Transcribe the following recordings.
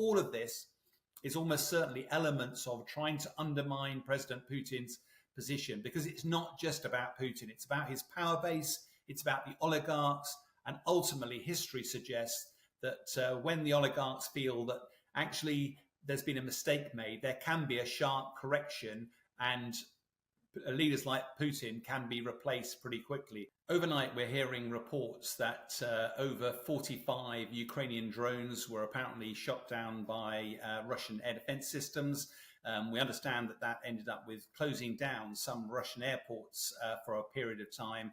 all of this is almost certainly elements of trying to undermine President Putin's position, because it's not just about Putin. It's about his power base. It's about the oligarchs. And ultimately, history suggests that when the oligarchs feel that actually there's been a mistake made, there can be a sharp correction, and leaders like Putin can be replaced pretty quickly. Overnight, we're hearing reports that over 45 Ukrainian drones were apparently shot down by Russian air defense systems. We understand that that ended up with closing down some Russian airports for a period of time.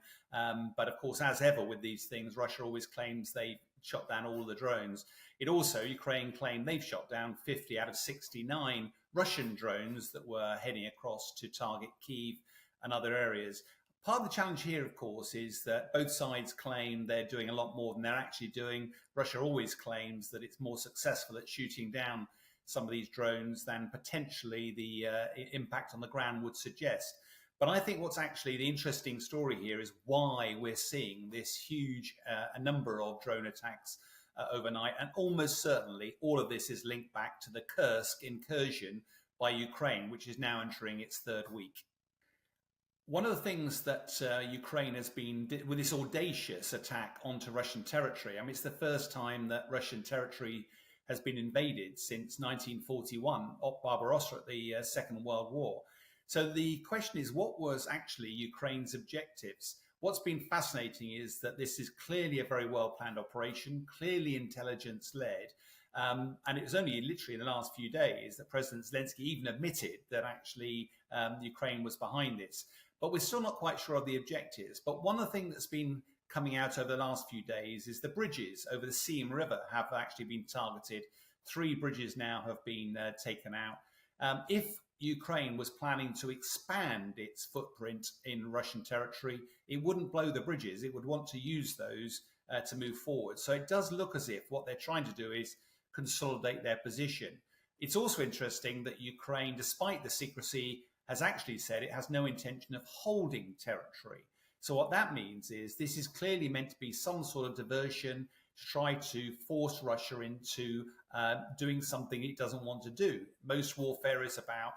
But of course, as ever with these things, Russia always claims they shot down all the drones. Ukraine claimed they've shot down 50 out of 69 Russian drones that were heading across to target Kyiv and other areas. Part of the challenge here, of course, is that both sides claim they're doing a lot more than they're actually doing. Russia always claims that it's more successful at shooting down some of these drones than potentially the impact on the ground would suggest. But I think what's actually the interesting story here is why we're seeing this huge a number of drone attacks overnight. And almost certainly all of this is linked back to the Kursk incursion by Ukraine, which is now entering its third week. One of the things that Ukraine has been with this audacious attack onto Russian territory, I mean, it's the first time that Russian territory has been invaded since 1941, Barbarossa at the Second World War. So the question is, what was actually Ukraine's objectives? What's been fascinating is that this is clearly a very well-planned operation, clearly intelligence-led. And it was only literally in the last few days that President Zelensky even admitted that actually Ukraine was behind this. But we're still not quite sure of the objectives. But one of the things that's been coming out over the last few days is the bridges over the Seam River have actually been targeted. 3 bridges now have been taken out. If Ukraine was planning to expand its footprint in Russian territory, it wouldn't blow the bridges. It would want to use those to move forward. So it does look as if what they're trying to do is consolidate their position. It's also interesting that Ukraine, despite the secrecy, has actually said it has no intention of holding territory. So what that means is this is clearly meant to be some sort of diversion to try to force Russia into doing something it doesn't want to do. Most warfare is about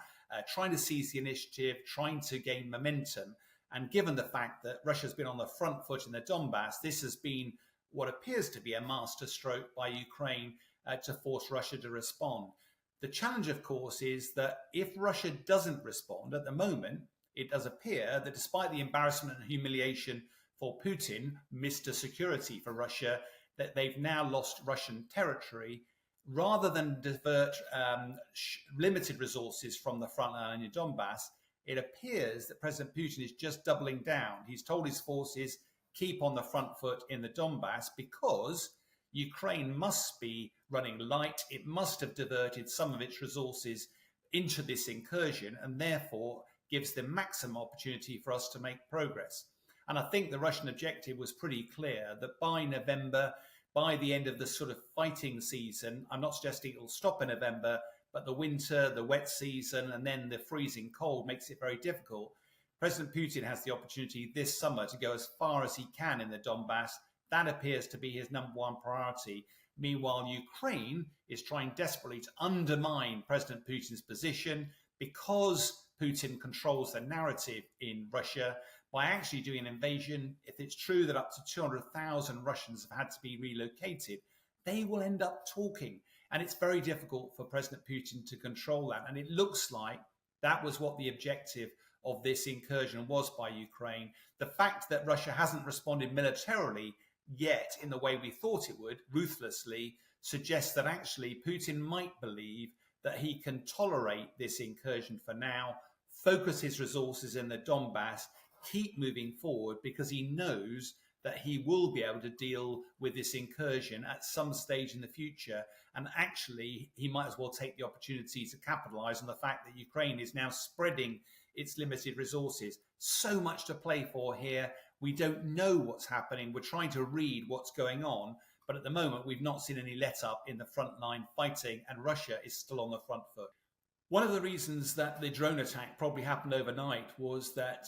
trying to seize the initiative, trying to gain momentum. And given the fact that Russia's been on the front foot in the Donbass, this has been what appears to be a masterstroke by Ukraine to force Russia to respond. The challenge, of course, is that if Russia doesn't respond at the moment, it does appear that despite the embarrassment and humiliation for Putin, Mr. Security for Russia, that they've now lost Russian territory, rather than divert limited resources from the front line in Donbass, it appears that President Putin is just doubling down. He's told his forces, keep on the front foot in the Donbass, because Ukraine must be running light. It must have diverted some of its resources into this incursion, and therefore gives the maximum opportunity for us to make progress. And I think the Russian objective was pretty clear that by November, by the end of the sort of fighting season, I'm not suggesting it'll stop in November, but the winter, the wet season, and then the freezing cold makes it very difficult. President Putin has the opportunity this summer to go as far as he can in the Donbass. That appears to be his number one priority. Meanwhile, Ukraine is trying desperately to undermine President Putin's position because Putin controls the narrative in Russia by actually doing an invasion. If it's true that up to 200,000 Russians have had to be relocated, they will end up talking. And it's very difficult for President Putin to control that. And it looks like that was what the objective of this incursion was by Ukraine. The fact that Russia hasn't responded militarily yet in the way we thought it would, ruthlessly, suggests that actually Putin might believe that he can tolerate this incursion for now, focus his resources in the Donbass, keep moving forward, because he knows that he will be able to deal with this incursion at some stage in the future. And actually, he might as well take the opportunity to capitalize on the fact that Ukraine is now spreading its limited resources. So much to play for here. We don't know what's happening. We're trying to read what's going on. But at the moment, we've not seen any let-up in the frontline fighting, and Russia is still on the front foot. One of the reasons that the drone attack probably happened overnight was that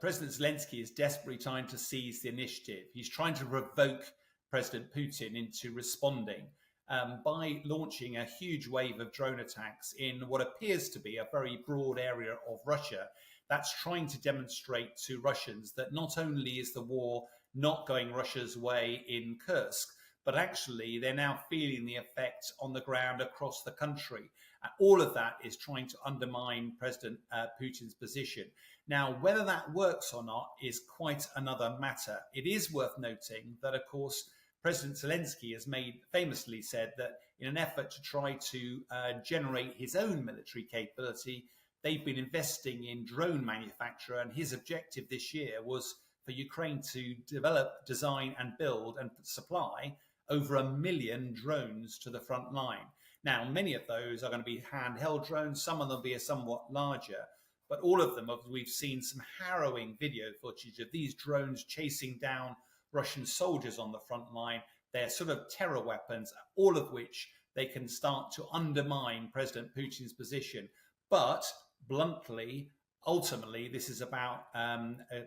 President Zelensky is desperately trying to seize the initiative. He's trying to provoke President Putin into responding. by launching a huge wave of drone attacks in what appears to be a very broad area of Russia. That's trying to demonstrate to Russians that not only is the war not going Russia's way in Kursk, but actually they're now feeling the effects on the ground across the country. All of that is trying to undermine President Putin's position. Now, whether that works or not is quite another matter. It is worth noting that, of course, President Zelensky has famously said that in an effort to try to generate his own military capability, they've been investing in drone manufacture, and his objective this year was for Ukraine to develop, design and build and supply over 1 million drones to the front line. Now, many of those are going to be handheld drones. Some of them will be somewhat larger, but all of them, we've seen some harrowing video footage of these drones chasing down Russian soldiers on the front line. They're sort of terror weapons, all of which they can start to undermine President Putin's position. But bluntly, ultimately, this is about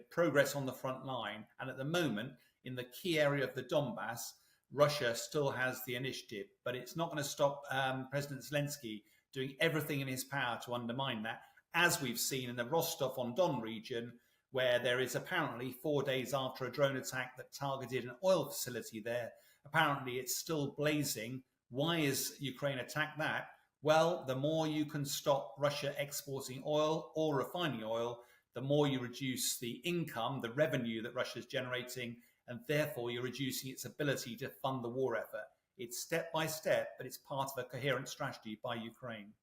progress on the front line. And at the moment, in the key area of the Donbass, Russia still has the initiative, but it's not going to stop President Zelensky doing everything in his power to undermine that, as we've seen in the Rostov-on-Don region, where there is apparently 4 days after a drone attack that targeted an oil facility there. Apparently, it's still blazing. Why is Ukraine attacked that? Well, the more you can stop Russia exporting oil or refining oil, the more you reduce the income, the revenue that Russia is generating, and therefore you're reducing its ability to fund the war effort. It's step by step, but it's part of a coherent strategy by Ukraine.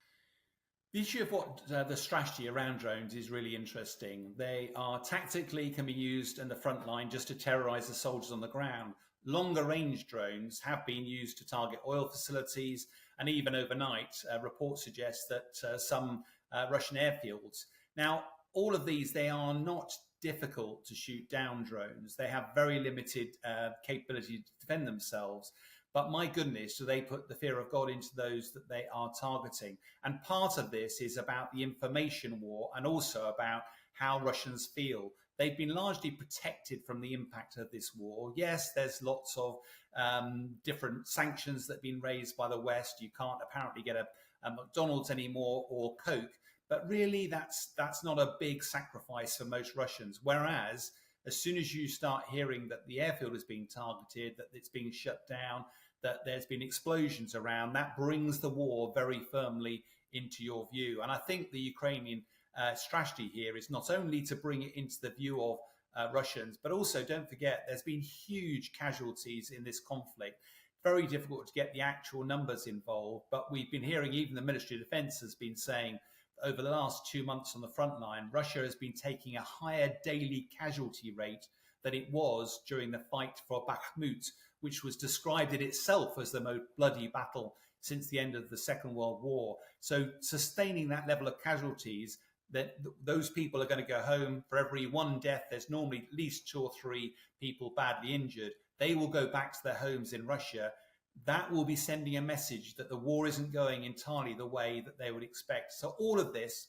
The issue of what the strategy around drones is really interesting. They are tactically can be used in the front line just to terrorize the soldiers on the ground. Longer range drones have been used to target oil facilities, and even overnight, reports suggest that some Russian airfields. Now, all of these, they are not difficult to shoot down drones. They have very limited capability to defend themselves. But my goodness, do they put the fear of God into those that they are targeting? And part of this is about the information war and also about how Russians feel. They've been largely protected from the impact of this war. Yes, there's lots of different sanctions that have been raised by the West. You can't apparently get a McDonald's anymore or Coke. But really, that's not a big sacrifice for most Russians. Whereas, as soon as you start hearing that the airfield is being targeted, that it's being shut down, that there's been explosions around, that brings the war very firmly into your view. And I think the Ukrainian strategy here is not only to bring it into the view of Russians, but also don't forget there's been huge casualties in this conflict. Very difficult to get the actual numbers involved, but we've been hearing even the Ministry of Defense has been saying over the last 2 months on the front line, Russia has been taking a higher daily casualty rate than it was during the fight for Bakhmut, which was described in itself as the most bloody battle since the end of the Second World War. So sustaining that level of casualties, that those people are going to go home. For every one death, there's normally at least 2 or 3 people badly injured. They will go back to their homes in Russia. That will be sending a message that the war isn't going entirely the way that they would expect. So all of this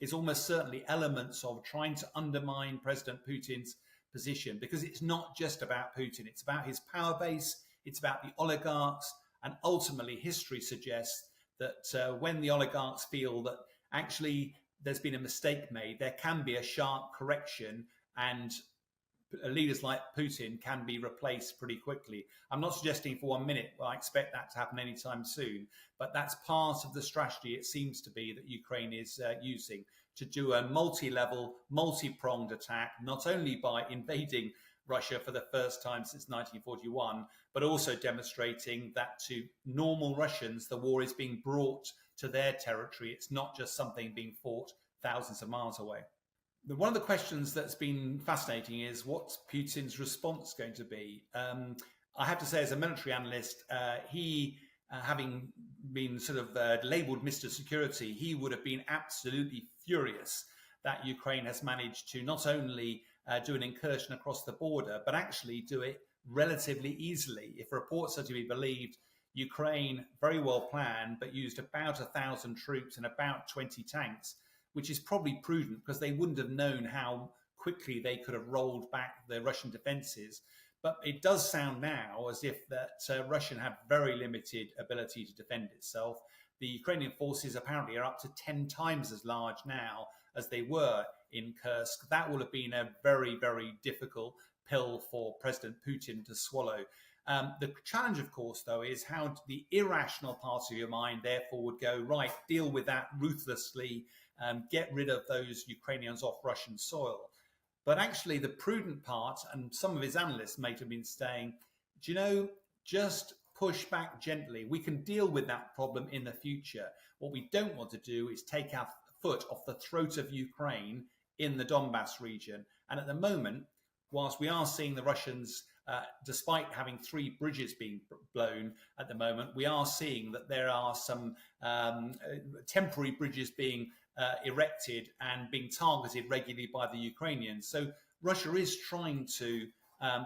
is almost certainly elements of trying to undermine President Putin's position, because it's not just about Putin. It's about his power base. It's about the oligarchs. And ultimately, history suggests that when the oligarchs feel that actually there's been a mistake made, there can be a sharp correction, and leaders like Putin can be replaced pretty quickly. I'm not suggesting for 1 minute I expect that to happen anytime soon, but that's part of the strategy, it seems to be, that Ukraine is using to do a multi-level, multi-pronged attack, not only by invading Russia for the first time since 1941, but also demonstrating that to normal Russians, the war is being brought to their territory. It's not just something being fought thousands of miles away. One of the questions that's been fascinating is what's Putin's response going to be? I have to say, as a military analyst, he, having been sort of labelled Mr. Security, he would have been absolutely furious that Ukraine has managed to not only do an incursion across the border, but actually do it relatively easily. If reports are to be believed, Ukraine, very well planned, but used about 1,000 troops and about 20 tanks, which is probably prudent because they wouldn't have known how quickly they could have rolled back the Russian defences. But it does sound now as if that Russia had very limited ability to defend itself. The Ukrainian forces apparently are up to 10 times as large now as they were in Kursk. That will have been a very, very difficult pill for President Putin to swallow. The challenge, of course, though, is how the irrational part of your mind, therefore, would go, right, deal with that ruthlessly, get rid of those Ukrainians off Russian soil. But actually, the prudent part, and some of his analysts may have been saying, do you know, just push back gently. We can deal with that problem in the future. What we don't want to do is take our foot off the throat of Ukraine in the Donbass region. And at the moment, whilst we are seeing the Russians, despite having 3 bridges being blown at the moment, we are seeing that there are some temporary bridges being erected and being targeted regularly by the Ukrainians. So Russia is trying to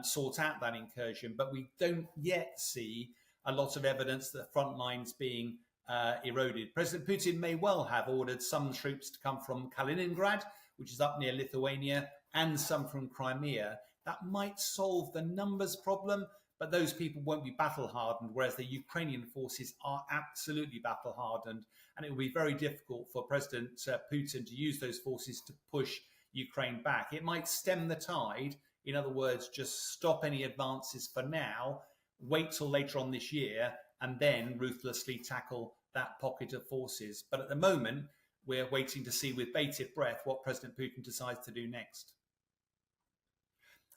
sort out that incursion, but we don't yet see a lot of evidence that the front lines being eroded. President Putin may well have ordered some troops to come from Kaliningrad, which is up near Lithuania, and some from Crimea. That might solve the numbers problem, but those people won't be battle-hardened, whereas the Ukrainian forces are absolutely battle-hardened, and it will be very difficult for President Putin to use those forces to push Ukraine back. It might stem the tide, in other words, just stop any advances for now, wait till later on this year, and then ruthlessly tackle that pocket of forces. But at the moment, we're waiting to see with bated breath what President Putin decides to do next.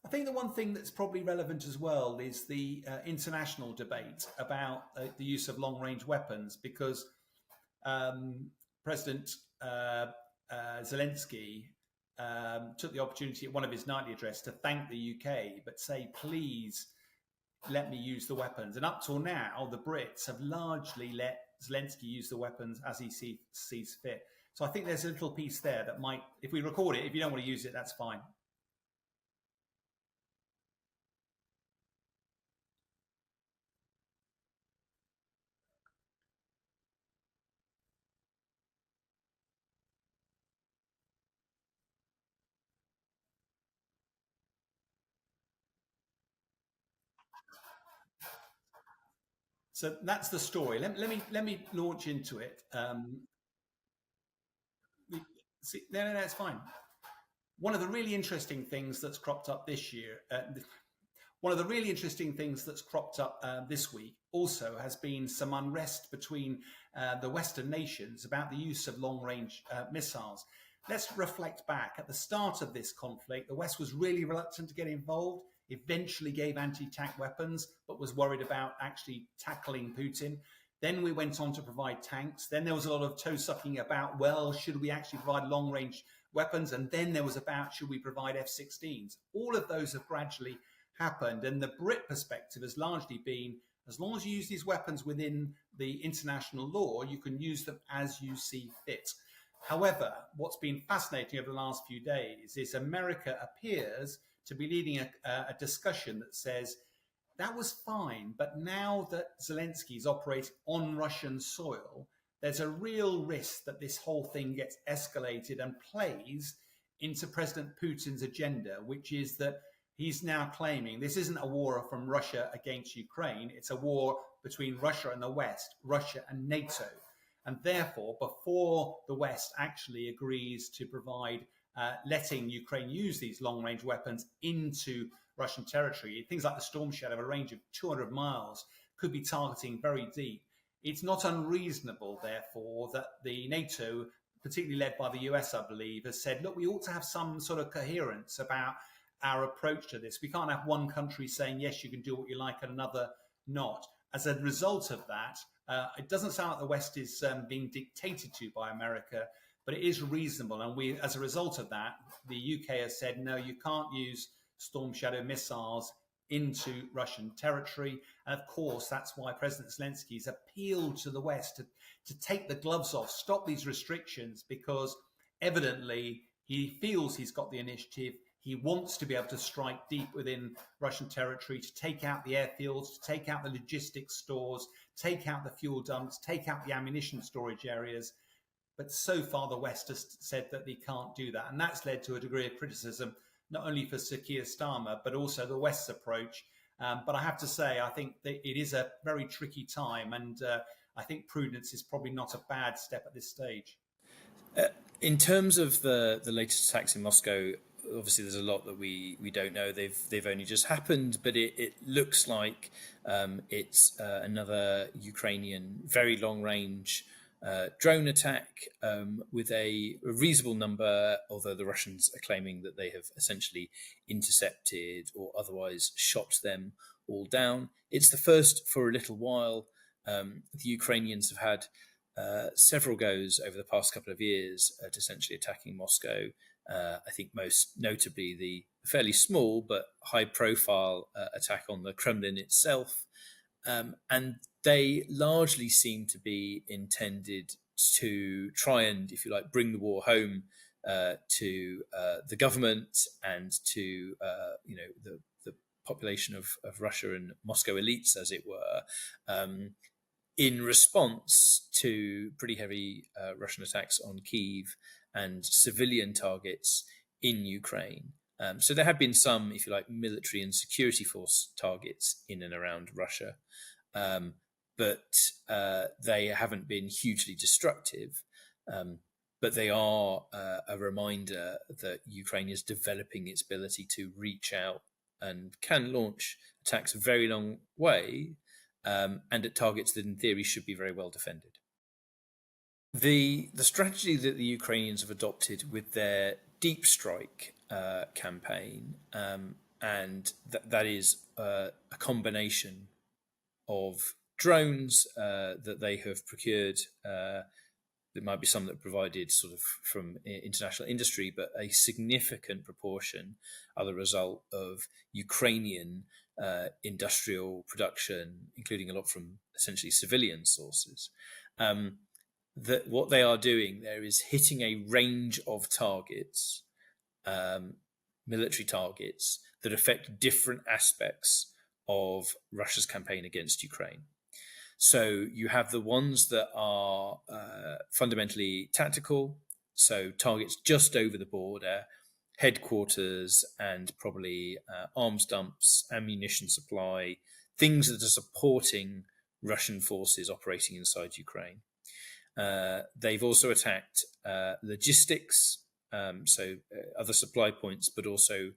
I think the one thing that's probably relevant as well is the international debate about the use of long-range weapons, because President Zelensky took the opportunity at one of his nightly addresses to thank the UK, but say, please let me use the weapons. And up till now, the Brits have largely let Zelensky use the weapons as he sees fit. So I think there's a little piece there that might, if we record it, if you don't want to use it, that's fine. So that's the story. Let me launch into it. No, it's fine. One of the really interesting things that's cropped up this year, one of the really interesting things that's cropped up this week also has been some unrest between the Western nations about the use of long-range missiles. Let's reflect back. At the start of this conflict, the West was really reluctant to get involved, eventually gave anti-tank weapons, but was worried about actually tackling Putin. Then we went on to provide tanks. Then there was a lot of toe-sucking about, well, should we actually provide long-range weapons? And then there was about, should we provide F-16s? All of those have gradually happened. And the Brit perspective has largely been, as long as you use these weapons within the international law, you can use them as you see fit. However, what's been fascinating over the last few days is America appears to be leading a discussion that says, that was fine, but now that Zelensky is operating on Russian soil, there's a real risk that this whole thing gets escalated and plays into President Putin's agenda, which is that he's now claiming this isn't a war from Russia against Ukraine, it's a war between Russia and the West, Russia and NATO. And therefore, before the West actually agrees to provide letting Ukraine use these long-range weapons into Russian territory, things like the Storm Shadow, a range of 200 miles, could be targeting very deep. It's not unreasonable, therefore, that the NATO, particularly led by the US, I believe, has said, look, we ought to have some sort of coherence about our approach to this. We can't have one country saying, yes, you can do what you like, and another not. As a result of that, it doesn't sound like the West is being dictated to by America, but it is reasonable. And we, as a result of that, the UK has said, no, you can't use Storm Shadow missiles into Russian territory. And of course, that's why President Zelensky has appealed to the West to take the gloves off, stop these restrictions, because evidently he feels he's got the initiative. He wants to be able to strike deep within Russian territory, to take out the airfields, to take out the logistics stores, take out the fuel dumps, take out the ammunition storage areas. But so far, the West has said that they can't do that. And that's led to a degree of criticism not only for Sir Keir Starmer, but also the West's approach. But I have to say, I think that it is a very tricky time, and I think prudence is probably not a bad step at this stage. In terms of the latest attacks in Moscow, obviously there's a lot that we don't know. They've only just happened, but it looks like it's another Ukrainian very long range drone attack with a reasonable number, although the Russians are claiming that they have essentially intercepted or otherwise shot them all down. It's the first for a little while. The Ukrainians have had several goes over the past couple of years at essentially attacking Moscow. I think most notably the fairly small but high-profile attack on the Kremlin itself. And they largely seem to be intended to try and, if you like, bring the war home to the government and to the population of Russia and Moscow elites, as it were, in response to pretty heavy Russian attacks on Kyiv and civilian targets in Ukraine. So there have been some, if you like, military and security force targets in and around Russia, but they haven't been hugely destructive. But they are a reminder that Ukraine is developing its ability to reach out and can launch attacks a very long way, and at targets that in theory should be very well defended. The strategy that the Ukrainians have adopted with their deep strike campaign, and that is a combination of drones that they have procured. There might be some that are provided sort of from international industry, but a significant proportion are the result of Ukrainian industrial production, including a lot from essentially civilian sources. That what they are doing there is hitting a range of targets, military targets, that affect different aspects of Russia's campaign against Ukraine. So you have the ones that are fundamentally tactical, so targets just over the border, headquarters and probably arms dumps, ammunition supply, things that are supporting Russian forces operating inside Ukraine. They've also attacked logistics, so other supply points, but also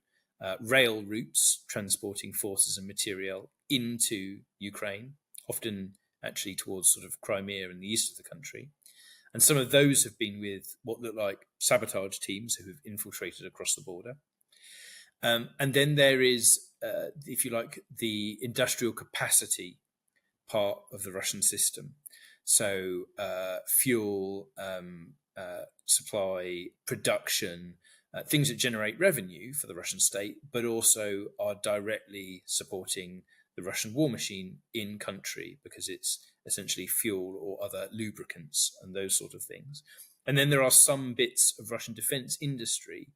rail routes transporting forces and material into Ukraine, often actually towards sort of Crimea and the east of the country. And some of those have been with what look like sabotage teams who have infiltrated across the border. And then there is, if you like, the industrial capacity part of the Russian system. So fuel, supply, production, things that generate revenue for the Russian state, but also are directly supporting the Russian war machine in country, because it's essentially fuel or other lubricants and those sort of things. And then there are some bits of Russian defense industry,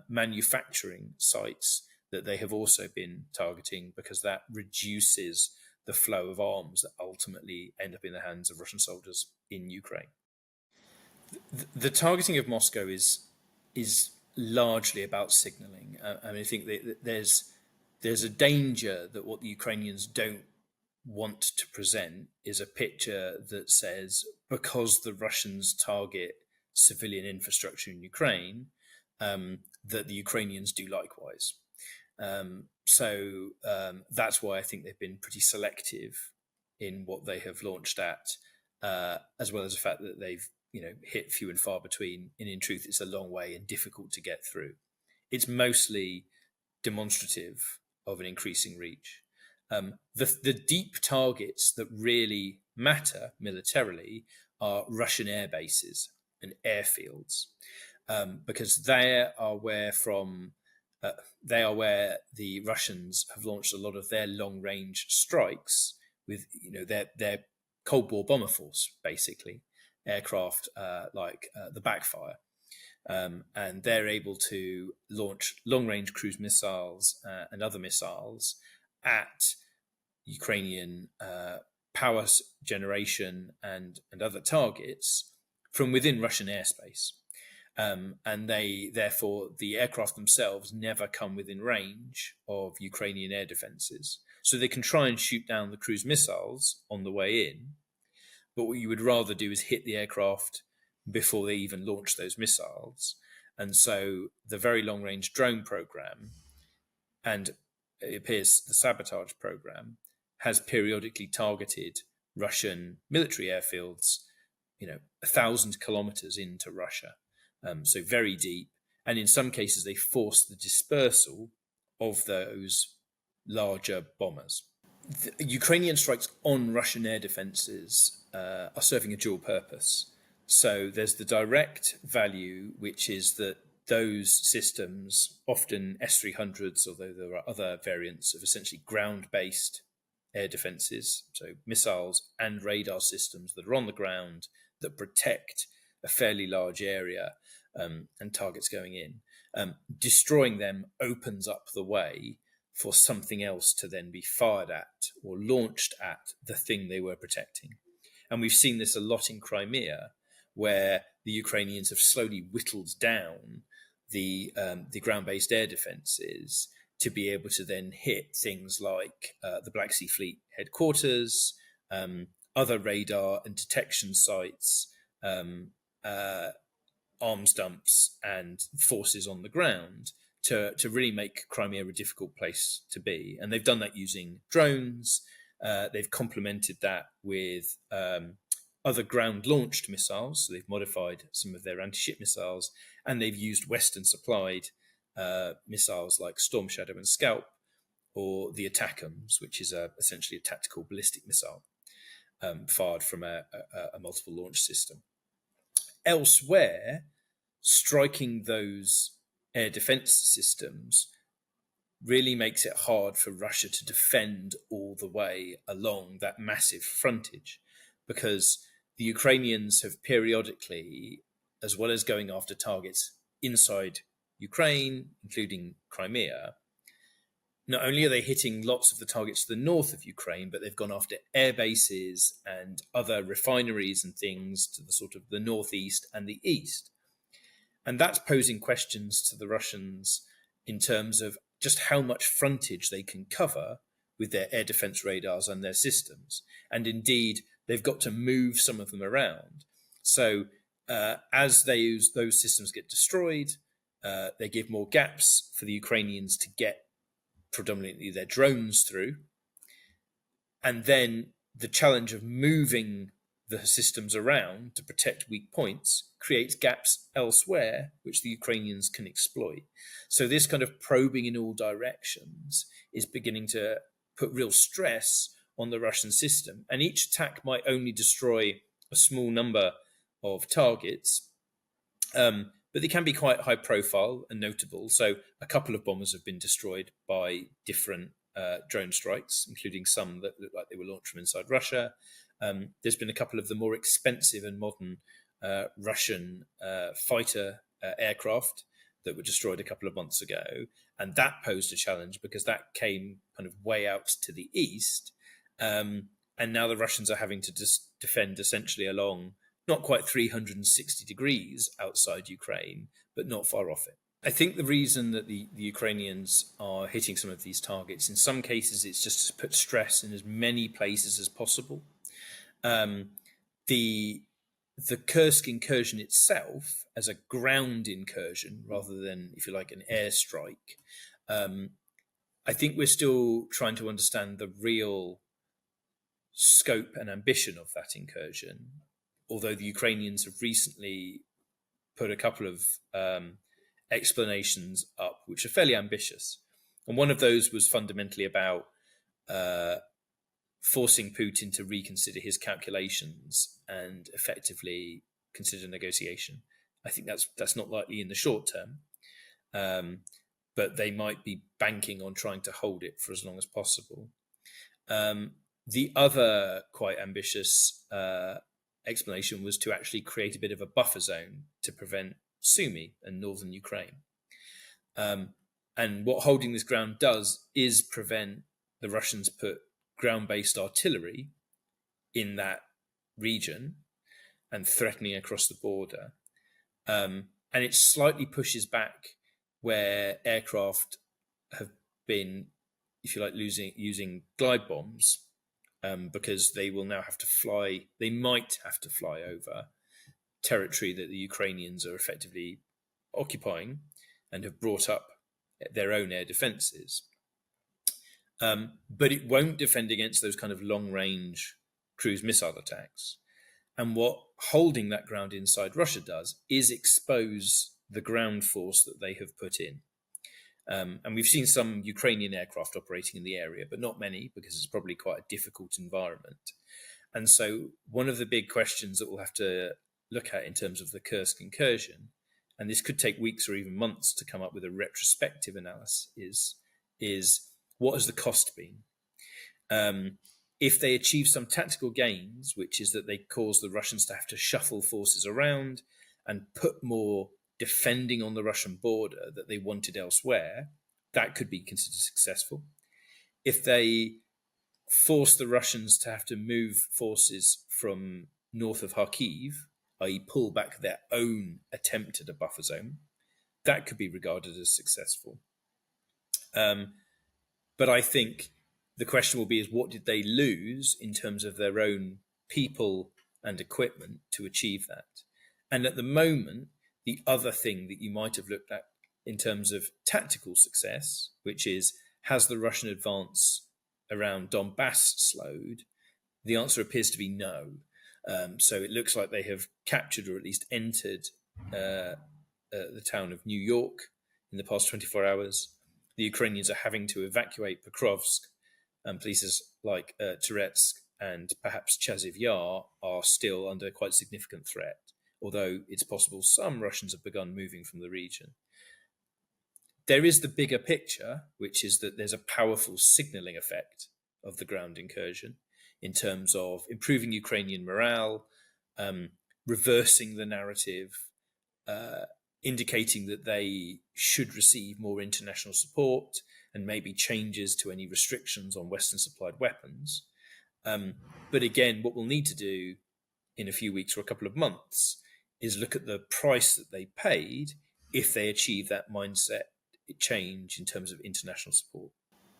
manufacturing sites that they have also been targeting, because that reduces the flow of arms that ultimately end up in the hands of Russian soldiers in Ukraine. The targeting of Moscow is largely about signaling. I think that there's a danger that what the Ukrainians don't want to present is a picture that says, because the Russians target civilian infrastructure in Ukraine, that the Ukrainians do likewise. So that's why I think they've been pretty selective in what they have launched at, as well as the fact that they've hit few and far between. And in truth, it's a long way and difficult to get through. It's mostly demonstrative of an increasing reach. The deep targets that really matter militarily are Russian air bases and airfields, because they are where the Russians have launched a lot of their long-range strikes with their Cold War bomber force, basically aircraft like the Backfire, and they're able to launch long-range cruise missiles and other missiles at Ukrainian power generation and other targets from within Russian airspace. and the aircraft themselves never come within range of Ukrainian air defences. So they can try and shoot down the cruise missiles on the way in, but what you would rather do is hit the aircraft before they even launch those missiles. And so the Very Long Range Drone Programme, and it appears the sabotage programme, has periodically targeted Russian military airfields, 1,000 kilometers into Russia. So very deep. And in some cases, they force the dispersal of those larger bombers. The Ukrainian strikes on Russian air defences are serving a dual purpose. So there's the direct value, which is that those systems, often S-300s, although there are other variants of essentially ground-based air defences, so missiles and radar systems that are on the ground that protect a fairly large area and targets going in. Destroying them opens up the way for something else to then be fired at or launched at the thing they were protecting. And we've seen this a lot in Crimea, where the Ukrainians have slowly whittled down the ground-based air defences to be able to then hit things like the Black Sea Fleet headquarters, other radar and detection sites, arms dumps and forces on the ground to really make Crimea a difficult place to be. And they've done that using drones. They've complemented that with other ground-launched missiles. So they've modified some of their anti-ship missiles, and they've used Western-supplied missiles like Storm Shadow and Scalp, or the ATACMS, which is essentially a tactical ballistic missile fired from a multiple launch system. Elsewhere, striking those air defense systems really makes it hard for Russia to defend all the way along that massive frontage, because the Ukrainians have periodically, as well as going after targets inside Ukraine, including Crimea, not only are they hitting lots of the targets to the north of Ukraine, but they've gone after air bases and other refineries and things to the sort of the northeast and the east. And that's posing questions to the Russians in terms of just how much frontage they can cover with their air defense radars and their systems. And indeed, they've got to move some of them around. So as those systems get destroyed, they give more gaps for the Ukrainians to get predominantly their drones through. And then the challenge of moving the systems around to protect weak points creates gaps elsewhere, which the Ukrainians can exploit. So this kind of probing in all directions is beginning to put real stress on the Russian system. And each attack might only destroy a small number of targets, but they can be quite high profile and notable. So a couple of bombers have been destroyed by different drone strikes, including some that look like they were launched from inside Russia. There's been a couple of the more expensive and modern Russian fighter aircraft that were destroyed a couple of months ago. And that posed a challenge because that came kind of way out to the east. And now the Russians are having to defend essentially along not quite 360 degrees outside Ukraine, but not far off it. I think the reason that the Ukrainians are hitting some of these targets, in some cases, it's just to put stress in as many places as possible. The Kursk incursion itself, as a ground incursion rather than, if you like, an airstrike, I think we're still trying to understand the real scope and ambition of that incursion, although the Ukrainians have recently put a couple of explanations up, which are fairly ambitious. And one of those was fundamentally about forcing Putin to reconsider his calculations and effectively consider negotiation. I think that's not likely in the short term, but they might be banking on trying to hold it for as long as possible. The other quite ambitious explanation was to actually create a bit of a buffer zone to prevent Sumy and northern Ukraine. And what holding this ground does is prevent the Russians put ground-based artillery in that region and threatening across the border. and it slightly pushes back where aircraft have been, if you like, using glide bombs, because they will now have to fly. They might have to fly over territory that the Ukrainians are effectively occupying and have brought up their own air defences. But it won't defend against those kind of long-range cruise missile attacks. And what holding that ground inside Russia does is expose the ground force that they have put in. And we've seen some Ukrainian aircraft operating in the area, but not many, because it's probably quite a difficult environment. And so one of the big questions that we'll have to look at in terms of the Kursk incursion, and this could take weeks or even months to come up with a retrospective analysis, is what has the cost been? If they achieve some tactical gains, which is that they cause the Russians to have to shuffle forces around and put more defending on the Russian border that they wanted elsewhere, that could be considered successful. If they force the Russians to have to move forces from north of Kharkiv, i.e. pull back their own attempt at a buffer zone, that could be regarded as successful. But I think the question will be is what did they lose in terms of their own people and equipment to achieve that? And at the moment, the other thing that you might have looked at in terms of tactical success, which is, has the Russian advance around Donbass slowed? The answer appears to be no. So it looks like they have captured or at least entered the town of New York in the past 24 hours. The Ukrainians are having to evacuate Pokrovsk, and places like Toretsk and perhaps Chaziv Yar are still under quite significant threat, although it's possible some Russians have begun moving from the region. There is the bigger picture, which is that there's a powerful signalling effect of the ground incursion in terms of improving Ukrainian morale, reversing the narrative, indicating that they should receive more international support and maybe changes to any restrictions on Western supplied weapons. But again, what we'll need to do in a few weeks or a couple of months is look at the price that they paid if they achieve that mindset change in terms of international support.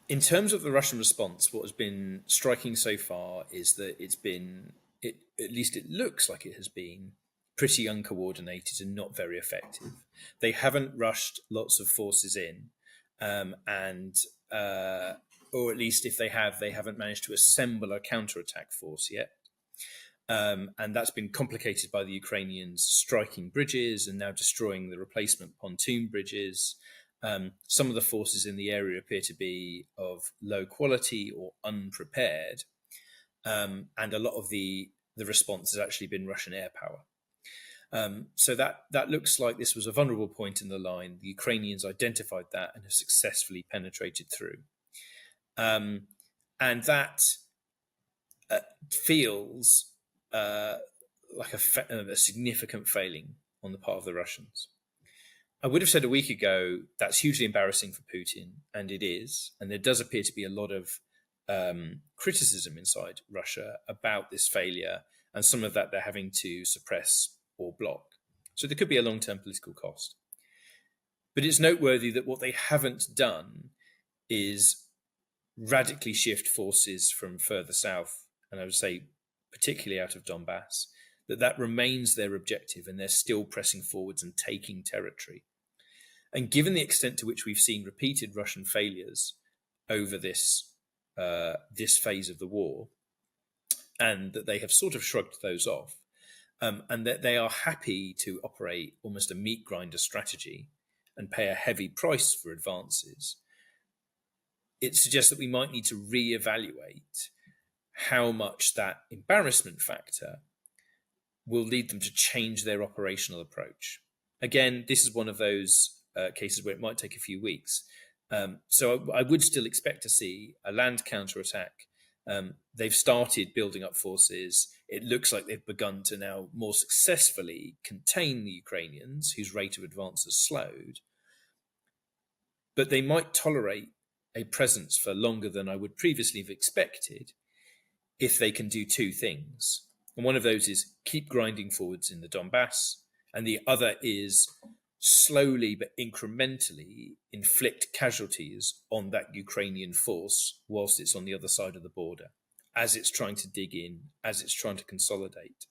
In terms of the Russian response, what has been striking so far is that at least it looks like it has been pretty uncoordinated and not very effective. They haven't rushed lots of forces in, or at least if they have, they haven't managed to assemble a counterattack force yet. And that's been complicated by the Ukrainians striking bridges and now destroying the replacement pontoon bridges. Some of the forces in the area appear to be of low quality or unprepared. And a lot of the response has actually been Russian air power. So that looks like this was a vulnerable point in the line. The Ukrainians identified that and have successfully penetrated through. And that feels like a significant failing on the part of the Russians. I would have said a week ago that's hugely embarrassing for Putin, and it is. And there does appear to be a lot of criticism inside Russia about this failure, and some of that they're having to suppress or block. So there could be a long-term political cost. But it's noteworthy that what they haven't done is radically shift forces from further south, and I would say particularly out of Donbass, that remains their objective, and they're still pressing forwards and taking territory. And given the extent to which we've seen repeated Russian failures over this phase of the war, and that they have sort of shrugged those off, and that they are happy to operate almost a meat grinder strategy and pay a heavy price for advances, it suggests that we might need to reevaluate how much that embarrassment factor will lead them to change their operational approach. Again, this is one of those cases where it might take a few weeks. So I would still expect to see a land counterattack. They've started building up forces. It looks like they've begun to now more successfully contain the Ukrainians, whose rate of advance has slowed. But they might tolerate a presence for longer than I would previously have expected if they can do two things. And one of those is keep grinding forwards in the Donbass, and the other is slowly but incrementally inflict casualties on that Ukrainian force whilst it's on the other side of the border, as it's trying to dig in, as it's trying to consolidate.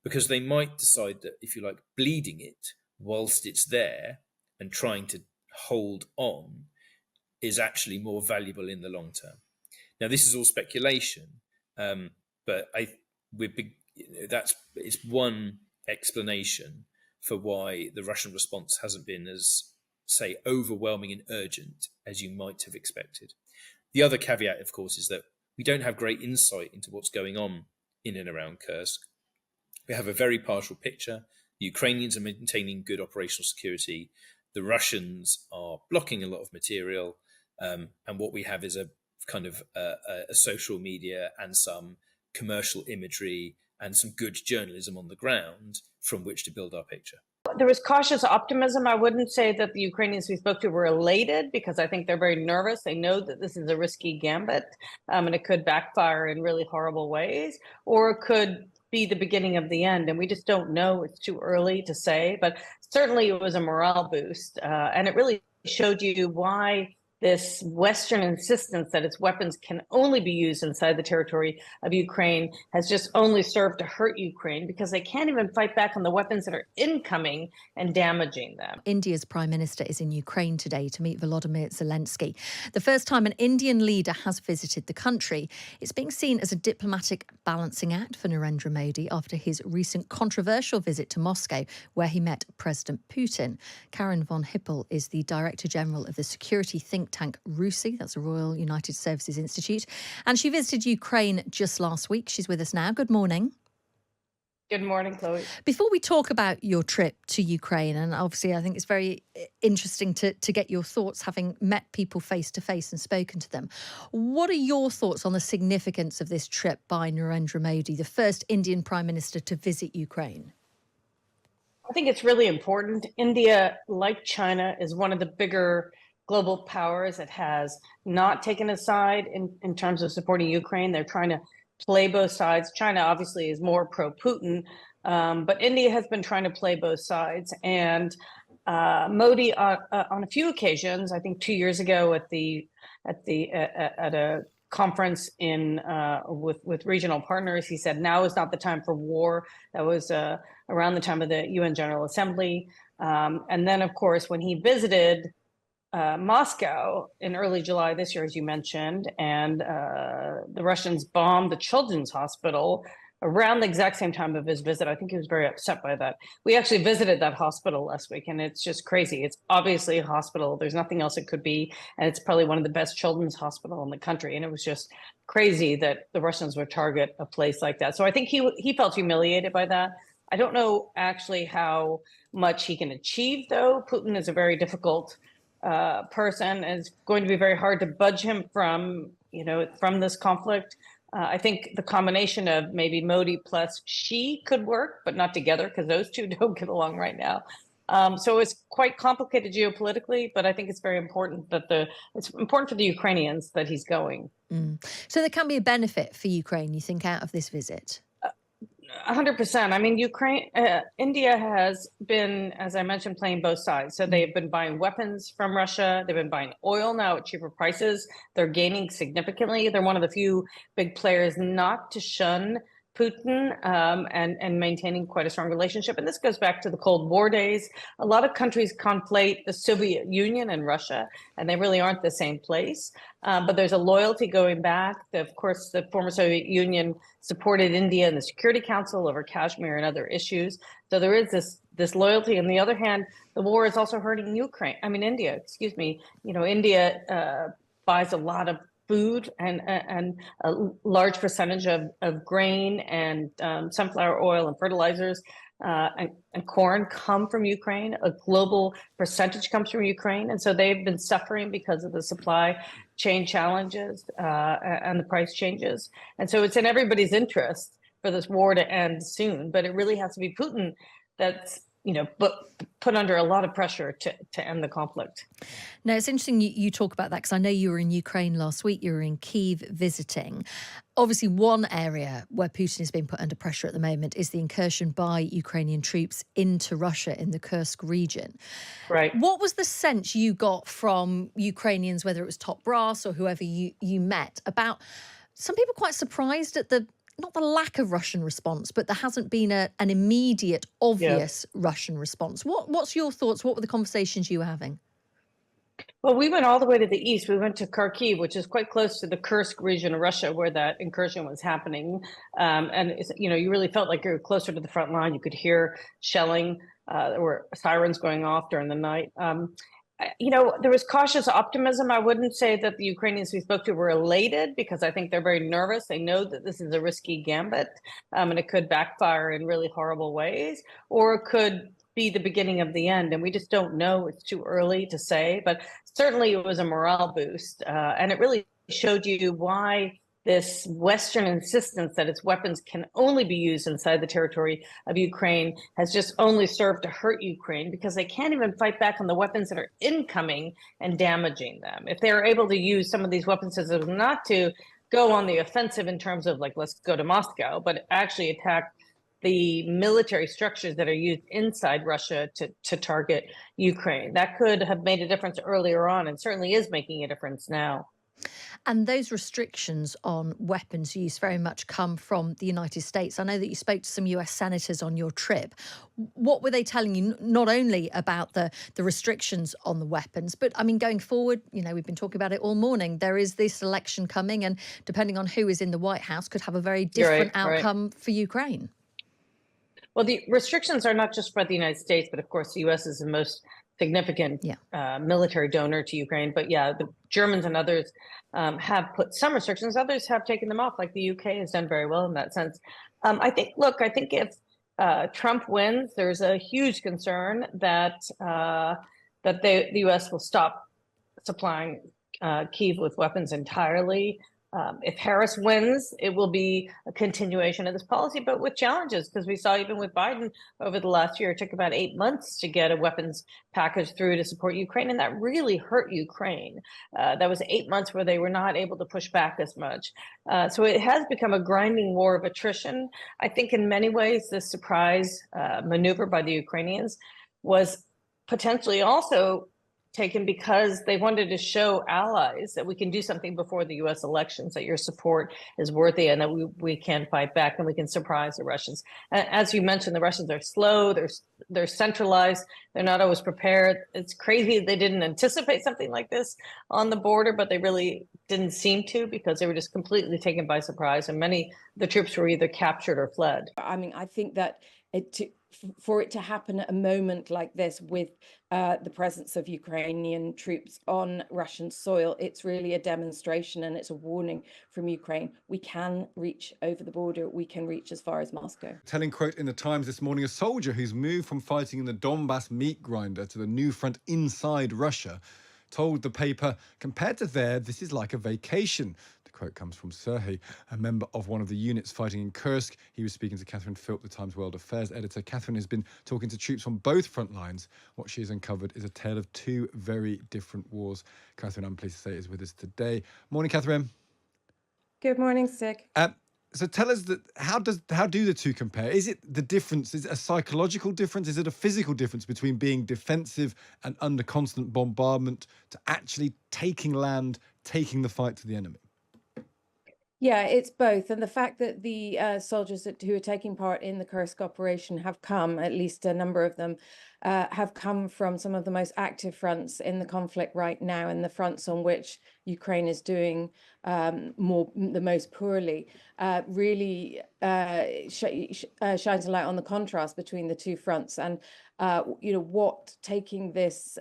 Because they might decide that, if you like, bleeding it whilst it's there and trying to hold on is actually more valuable in the long term. Now, this is all speculation, but it's one explanation for why the Russian response hasn't been as, say, overwhelming and urgent as you might have expected. The other caveat, of course, is that we don't have great insight into what's going on in and around Kursk. We have a very partial picture. The Ukrainians are maintaining good operational security. The Russians are blocking a lot of material. And what we have is a kind of a social media and some commercial imagery and some good journalism on the ground from which to build our picture. There was cautious optimism. I wouldn't say that the Ukrainians we spoke to were elated, because I think they're very nervous. They know that this is a risky gambit, and it could backfire in really horrible ways, or it could be the beginning of the end. And we just don't know. It's too early to say, but certainly it was a morale boost. And it really showed you why this Western insistence that its weapons can only be used inside the territory of Ukraine has just only served to hurt Ukraine, because they can't even fight back on the weapons that are incoming and damaging them. India's Prime Minister is in Ukraine today to meet Volodymyr Zelensky. The first time an Indian leader has visited the country. It's being seen as a diplomatic balancing act for Narendra Modi after his recent controversial visit to Moscow, where he met President Putin. Karin Von Hippel is the Director General of the security think tank RUSI, that's the Royal United Services Institute, and she visited Ukraine just last week. She's with us now. Good morning. Good morning, Chloe. Before we talk about your trip to Ukraine, and obviously I think it's very interesting to get your thoughts, having met people face to face and spoken to them, what are your thoughts on the significance of this trip by Narendra Modi, the first Indian Prime Minister to visit Ukraine? I think it's really important. India, like China, is one of the bigger global powers that has not taken a side in terms of supporting Ukraine. They're trying to play both sides. China obviously is more pro-Putin, but India has been trying to play both sides. And Modi, on a few occasions, I think 2 years ago at a conference with regional partners, he said now is not the time for war. That was around the time of the UN General Assembly. And then, of course, when he visited Moscow in early July this year, as you mentioned, and the Russians bombed the children's hospital around the exact same time of his visit. I think he was very upset by that. We actually visited that hospital last week, and it's just crazy. It's obviously a hospital. There's nothing else it could be, and it's probably one of the best children's hospitals in the country. And it was just crazy that the Russians would target a place like that. So I think he felt humiliated by that. I don't know actually how much he can achieve, though. Putin is a very difficult person, and it's going to be very hard to budge him from this conflict. I think the combination of maybe Modi plus Xi could work, but not together, because those two don't get along right now. So it's quite complicated geopolitically, but I think it's very important it's important for the Ukrainians that he's going. So there can be a benefit for Ukraine, you think, out of this visit? 100%. I mean, India has been, as I mentioned, playing both sides. So they've been buying weapons from Russia. They've been buying oil now at cheaper prices. They're gaining significantly. They're one of the few big players not to shun Putin, and maintaining quite a strong relationship. And this goes back to the Cold War days. A lot of countries conflate the Soviet Union and Russia, and they really aren't the same place. But there's a loyalty going back. Of course, the former Soviet Union supported India in the Security Council over Kashmir and other issues. So there is this loyalty. On the other hand, the war is also hurting India, excuse me. India buys a lot of food and a large percentage of grain and sunflower oil and fertilizers and corn come from Ukraine. A global percentage comes from Ukraine. And so they've been suffering because of the supply chain challenges and the price changes. And so it's in everybody's interest for this war to end soon. But it really has to be Putin that's but put under a lot of pressure to end the conflict. Now, it's interesting you talk about that because I know you were in Ukraine last week. You were in Kyiv visiting. Obviously, one area where Putin is being put under pressure at the moment is the incursion by Ukrainian troops into Russia in the Kursk region. Right. What was the sense you got from Ukrainians, whether it was top brass or whoever you met, about some people quite surprised at not the lack of Russian response, but there hasn't been an immediate, obvious Russian response. What's your thoughts? What were the conversations you were having? Well, we went all the way to the east. We went to Kharkiv, which is quite close to the Kursk region of Russia, where that incursion was happening. And you really felt like you were closer to the front line. You could hear shelling. There were sirens going off during the night. There was cautious optimism. I wouldn't say that the Ukrainians we spoke to were elated, because I think they're very nervous. They know that this is a risky gambit, and it could backfire in really horrible ways, or it could be the beginning of the end. And we just don't know. It's too early to say, but certainly it was a morale boost. And it really showed you why this Western insistence that its weapons can only be used inside the territory of Ukraine has just only served to hurt Ukraine, because they can't even fight back on the weapons that are incoming and damaging them. If they are able to use some of these weapon systems not to go on the offensive in terms of like, let's go to Moscow, but actually attack the military structures that are used inside Russia to target Ukraine, that could have made a difference earlier on, and certainly is making a difference now. And those restrictions on weapons use very much come from the United States. I know that you spoke to some US senators on your trip. What were they telling you, not only about the restrictions on the weapons, but I mean, going forward, we've been talking about it all morning. There is this election coming, and depending on who is in the White House, could have a very different outcome for Ukraine. Well, the restrictions are not just for the United States, but of course, the U.S. is the most significant military donor to Ukraine. But the Germans and others have put some restrictions. Others have taken them off, like the UK has done very well in that sense. I think if Trump wins, there's a huge concern that the U.S. will stop supplying Kyiv with weapons entirely. If Harris wins, it will be a continuation of this policy, but with challenges, because we saw even with Biden over the last year, it took about 8 months to get a weapons package through to support Ukraine, and that really hurt Ukraine. That was 8 months where they were not able to push back as much. So it has become a grinding war of attrition. I think in many ways, this surprise maneuver by the Ukrainians was potentially also taken because they wanted to show allies that we can do something before the U.S. elections, that your support is worthy, and that we can fight back and we can surprise the Russians. As you mentioned, the Russians are slow, they're centralized, they're not always prepared. It's crazy they didn't anticipate something like this on the border, but they really didn't seem to, because they were just completely taken by surprise, and many of the troops were either captured or fled. I mean, I think that for it to happen at a moment like this, with the presence of Ukrainian troops on Russian soil, it's really a demonstration, and it's a warning from Ukraine. We can reach over the border. We can reach as far as Moscow. Telling quote in the Times this morning, a soldier who's moved from fighting in the Donbass meat grinder to the new front inside Russia told the paper, compared to there, this is like a vacation. The quote comes from Serhiy, a member of one of the units fighting in Kursk. He was speaking to Karin Philp, the Times World Affairs editor. Karin has been talking to troops on both front lines. What she has uncovered is a tale of two very different wars. Karin, I'm pleased to say, is with us today. Morning, Karin. Good morning, Stig. So tell us, how do the two compare? Is it the difference? Is it a psychological difference? Is it a physical difference between being defensive and under constant bombardment to actually taking land, taking the fight to the enemy? Yeah, it's both. And the fact that the soldiers who are taking part in the Kursk operation have come, at least a number of them, have come from some of the most active fronts in the conflict right now, and the fronts on which Ukraine is doing the most poorly, really shines a light on the contrast between the two fronts, and what taking this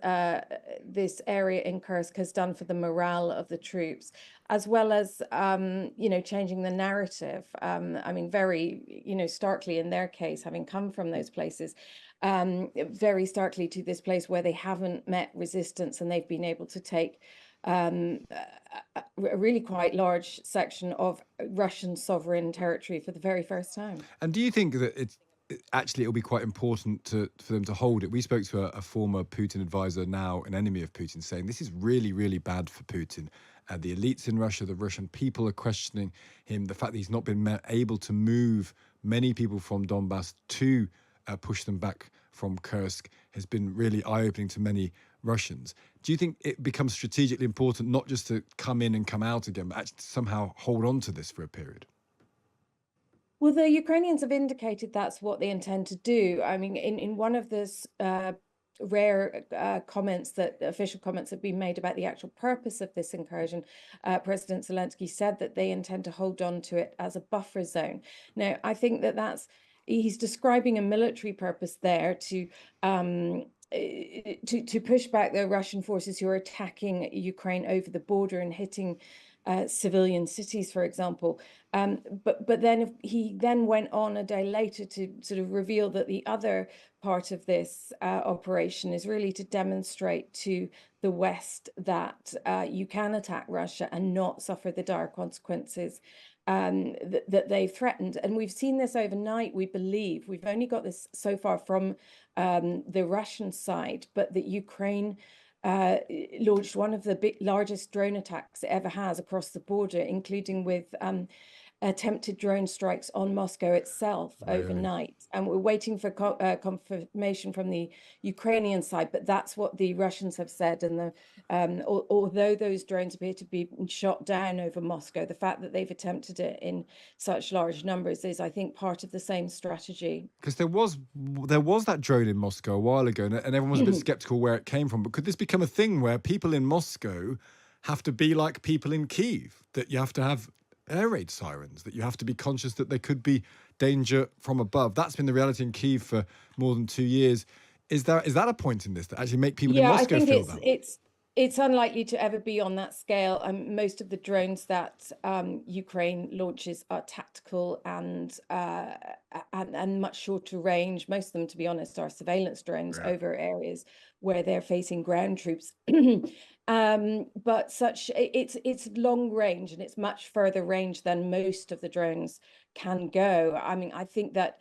area in Kursk has done for the morale of the troops, as well as changing the narrative. I mean, very starkly in their case, having come from those places, very starkly to this place where they haven't met resistance, and they've been able to take a really quite large section of Russian sovereign territory for the very first time. And do you think that actually it'll be quite important for them to hold it. We spoke to a former Putin advisor, now an enemy of Putin, saying this is really, really bad for Putin. The elites in Russia, the Russian people are questioning him. The fact that he's not been able to move many people from Donbass to push them back from Kursk has been really eye-opening to many Russians. Do you think it becomes strategically important not just to come in and come out again, but actually to somehow hold on to this for a period? Well, the Ukrainians have indicated that's what they intend to do. I mean, in one of the rare official comments have been made about the actual purpose of this incursion, President Zelensky said that they intend to hold on to it as a buffer zone. Now, I think he's describing a military purpose there to push back the Russian forces who are attacking Ukraine over the border and hitting civilian cities, for example. But then he then went on a day later to sort of reveal that the other part of this operation is really to demonstrate to the West that you can attack Russia and not suffer the dire consequences that they've threatened. And we've seen this overnight, we believe. We've only got this so far from the Russian side, but that Ukraine launched one of the largest drone attacks it ever has across the border, including with attempted drone strikes on Moscow itself overnight. And we're waiting for confirmation from the Ukrainian side, but that's what the Russians have said. And although those drones appear to be shot down over Moscow, the fact that they've attempted it in such large numbers is, I think, part of the same strategy. Because there was that drone in Moscow a while ago, and everyone was a bit skeptical where it came from. But could this become a thing where people in Moscow have to be like people in Kyiv, that you have to have air raid sirens, that you have to be conscious that there could be danger from above? That's been the reality in Kyiv for more than 2 years. Is that a point in this that actually make people in Moscow feel that? It's unlikely to ever be on that scale. Most of the drones that Ukraine launches are tactical and much shorter range. Most of them, to be honest, are surveillance drones over areas where they're facing ground troops. But it's long range, and it's much further range than most of the drones can go. I mean, I think that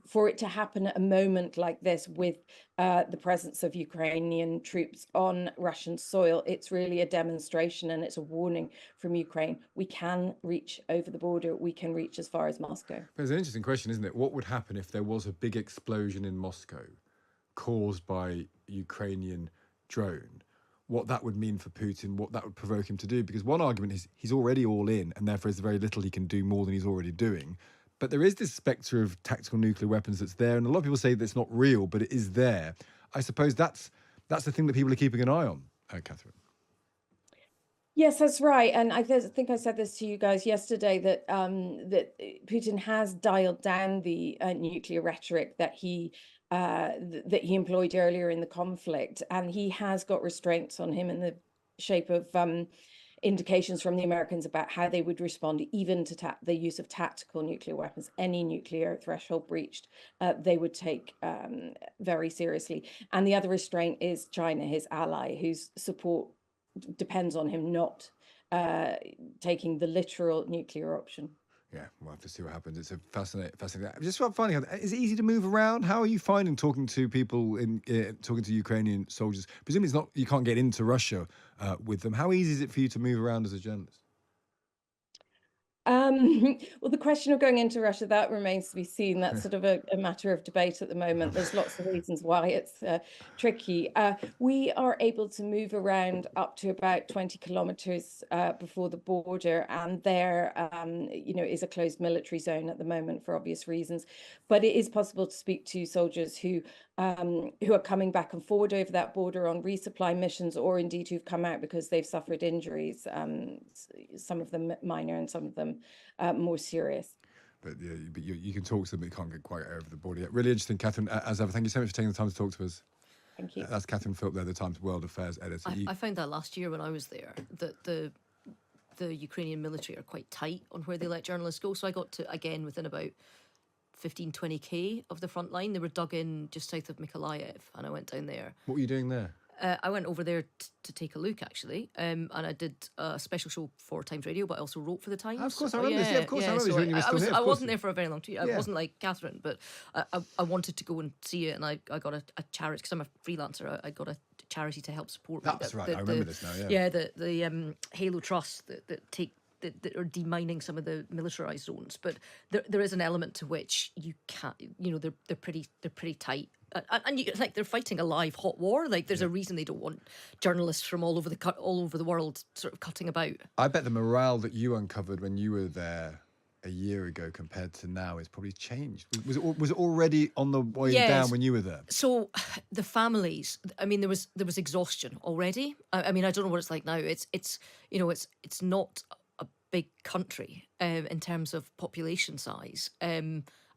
for it to happen at a moment like this with the presence of Ukrainian troops on Russian soil, it's really a demonstration and it's a warning from Ukraine. We can reach over the border. We can reach as far as Moscow. There's an interesting question, isn't it? What would happen if there was a big explosion in Moscow caused by Ukrainian drone? What that would mean for Putin, what that would provoke him to do? Because one argument is he's already all in, and therefore there's very little he can do more than he's already doing. But there is this spectre of tactical nuclear weapons that's there, and a lot of people say that it's not real, but it is there. I suppose that's the thing that people are keeping an eye on, Catherine. Yes, that's right. And I think I said this to you guys yesterday, that that Putin has dialed down the nuclear rhetoric that he employed earlier in the conflict, and he has got restraints on him in the shape of indications from the Americans about how they would respond even to the use of tactical nuclear weapons. Any nuclear threshold breached, they would take very seriously. And the other restraint is China, his ally, whose support depends on him not taking the literal nuclear option. Yeah, we'll have to see what happens. It's a fascinating. Just finding out, is it easy to move around? How are you finding talking to people talking to Ukrainian soldiers? Presumably, it's not. You can't get into Russia with them. How easy is it for you to move around as a journalist? Well, the question of going into Russia, that remains to be seen. That's sort of a matter of debate at the moment. There's lots of reasons why it's tricky. We are able to move around up to about 20 kilometers before the border, and there, is a closed military zone at the moment for obvious reasons. But it is possible to speak to soldiers who are coming back and forward over that border on resupply missions, or indeed who've come out because they've suffered injuries, some of them minor and some of them more serious. But you can talk to them, but you can't get quite over the border yet. Really interesting, Catherine. As ever, thank you so much for taking the time to talk to us. Thank you. That's Karin Philp there, the Times World Affairs editor. I found that last year when I was there, that the Ukrainian military are quite tight on where they let journalists go. So I got to, again, within about 15-20k of the front line. They were dug in just south of Mykolaiv, and I went down there. What were you doing there? I went over there to take a look, actually, and I did a special show for Times Radio, but I also wrote for the Times. Of course, I remember this. Yeah, of course, I remember this when you were still here. I wasn't there for a very long time. I Yeah. wasn't like Catherine, but I wanted to go and see it, and I got a charity, because I'm a freelancer. I got a charity to help support me. That's right. I remember this now. Yeah. Yeah, the Halo Trust that are demining some of the militarized zones, but there is an element to which you can't. You know, they're pretty tight. And they're fighting a live hot war. Like, there's a reason they don't want journalists from all over the world sort of cutting about. I bet the morale that you uncovered when you were there a year ago compared to now is probably changed. Was it already on the way down when you were there? So the families, I mean, there was exhaustion already. I mean, I don't know what it's like now. It's not a big country in terms of population size.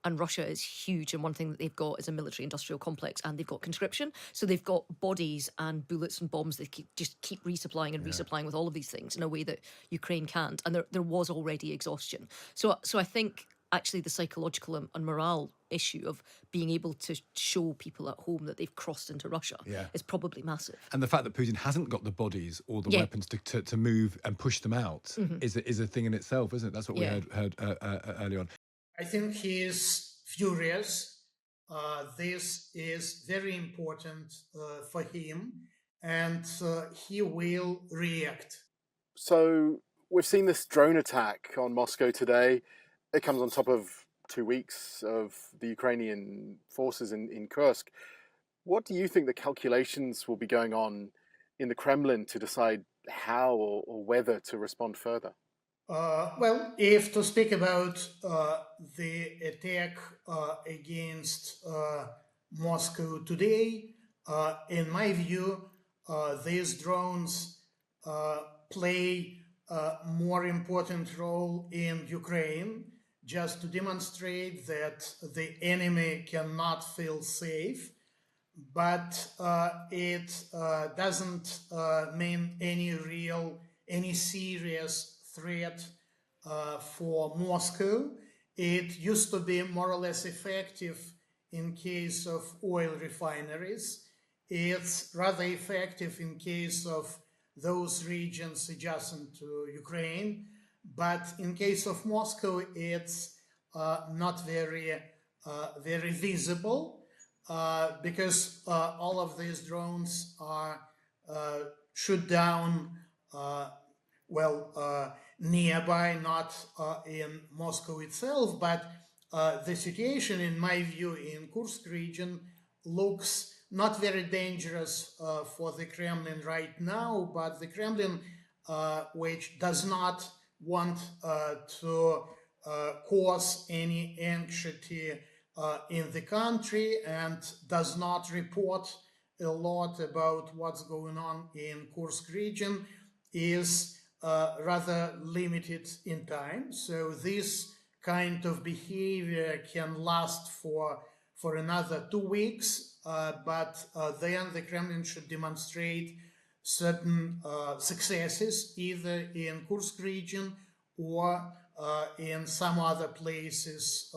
And Russia is huge, and one thing that they've got is a military-industrial complex, and they've got conscription. So they've got bodies and bullets and bombs that keep resupplying and resupplying with all of these things in a way that Ukraine can't. And there was already exhaustion. So I think actually the psychological and morale issue of being able to show people at home that they've crossed into Russia is probably massive. And the fact that Putin hasn't got the bodies or the weapons to move and push them out is a thing in itself, isn't it? That's what we heard earlier on. I think he is furious. This is very important for him, and he will react. So we've seen this drone attack on Moscow today. It comes on top of 2 weeks of the Ukrainian forces in Kursk. What do you think the calculations will be going on in the Kremlin to decide how or whether to respond further? Well, if to speak about the attack against Moscow today, in my view, these drones play a more important role in Ukraine, just to demonstrate that the enemy cannot feel safe, but it doesn't mean any serious threat for Moscow. It used to be more or less effective in case of oil refineries. It's rather effective in case of those regions adjacent to Ukraine. But in case of Moscow, it's not very visible because all of these drones are shot down nearby, not in Moscow itself. But the situation, in my view, in Kursk region looks not very dangerous for the Kremlin right now, but the Kremlin, which does not want to cause any anxiety in the country and does not report a lot about what's going on in Kursk region, is rather limited in time. So this kind of behavior can last for another 2 weeks, but then the Kremlin should demonstrate certain successes either in Kursk region or in some other places,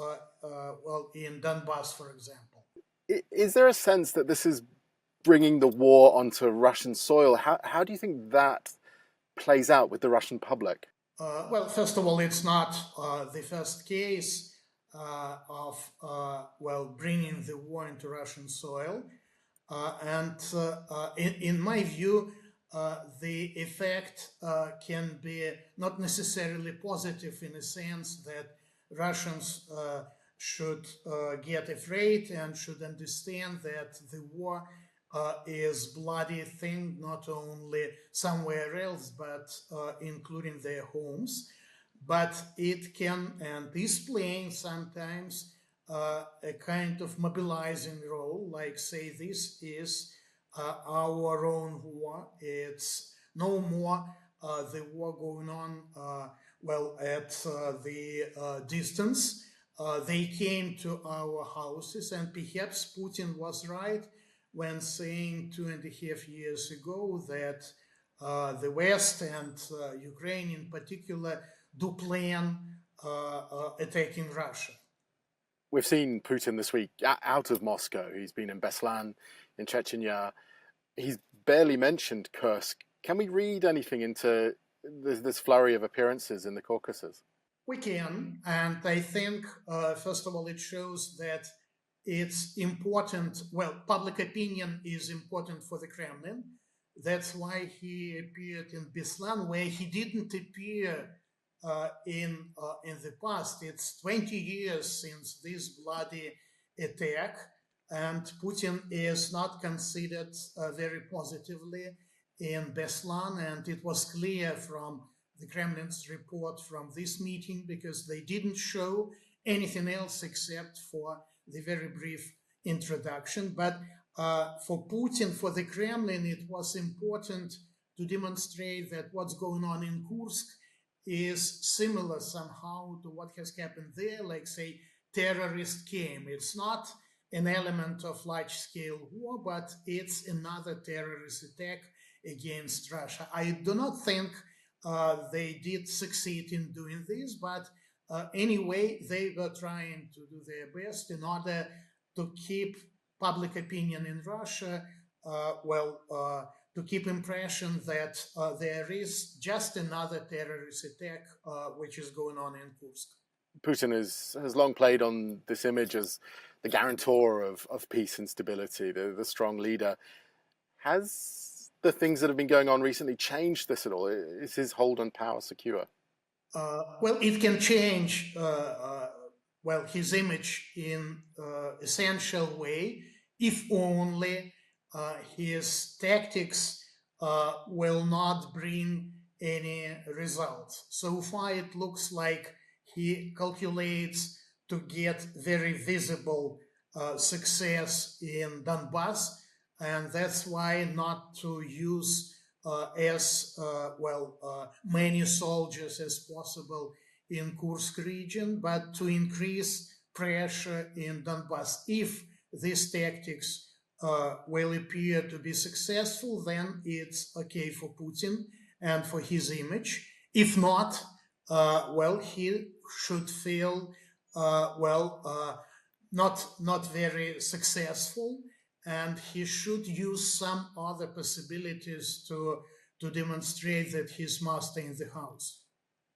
in Donbass, for example. Is there a sense that this is bringing the war onto Russian soil? How do you think that plays out with the Russian public? Well, first of all, it's not the first case of bringing the war into Russian soil. And in my view, the effect can be not necessarily positive, in a sense that Russians should get afraid and should understand that the war is bloody thing, not only somewhere else, but including their homes. But it can, and is playing sometimes, a kind of mobilizing role, like say this is our own war. It's no more the war going on at the distance. They came to our houses, and perhaps Putin was right when saying 2.5 years ago that the West and Ukraine in particular do plan attacking Russia. We've seen Putin this week out of Moscow. He's been in Beslan, in Chechnya. He's barely mentioned Kursk. Can we read anything into this flurry of appearances in the Caucasus? We can, and I think, first of all, it shows that it's important. Well, public opinion is important for the Kremlin. That's why he appeared in Beslan, where he didn't appear in the past. It's 20 years since this bloody attack, and Putin is not considered very positively in Beslan, and it was clear from the Kremlin's report from this meeting, because they didn't show anything else except for the very brief introduction. But for Putin, for the Kremlin, it was important to demonstrate that what's going on in Kursk is similar somehow to what has happened there, like, say, terrorist came. It's not an element of large-scale war, but it's another terrorist attack against Russia. I do not think they did succeed in doing this, but anyway, they were trying to do their best in order to keep public opinion in Russia, to keep impression that there is just another terrorist attack which is going on in Kursk. Putin has long played on this image as the guarantor of peace and stability, the strong leader. Has the things that have been going on recently changed this at all? Is his hold on power secure? Well, it can change his image in essential way if only his tactics will not bring any results. So far, it looks like he calculates to get very visible success in Donbass, and that's why not to use many soldiers as possible in Kursk region, but to increase pressure in Donbass. If these tactics will appear to be successful, then it's okay for Putin and for his image. If not, he should feel not very successful, and he should use some other possibilities to demonstrate that he's master in the house.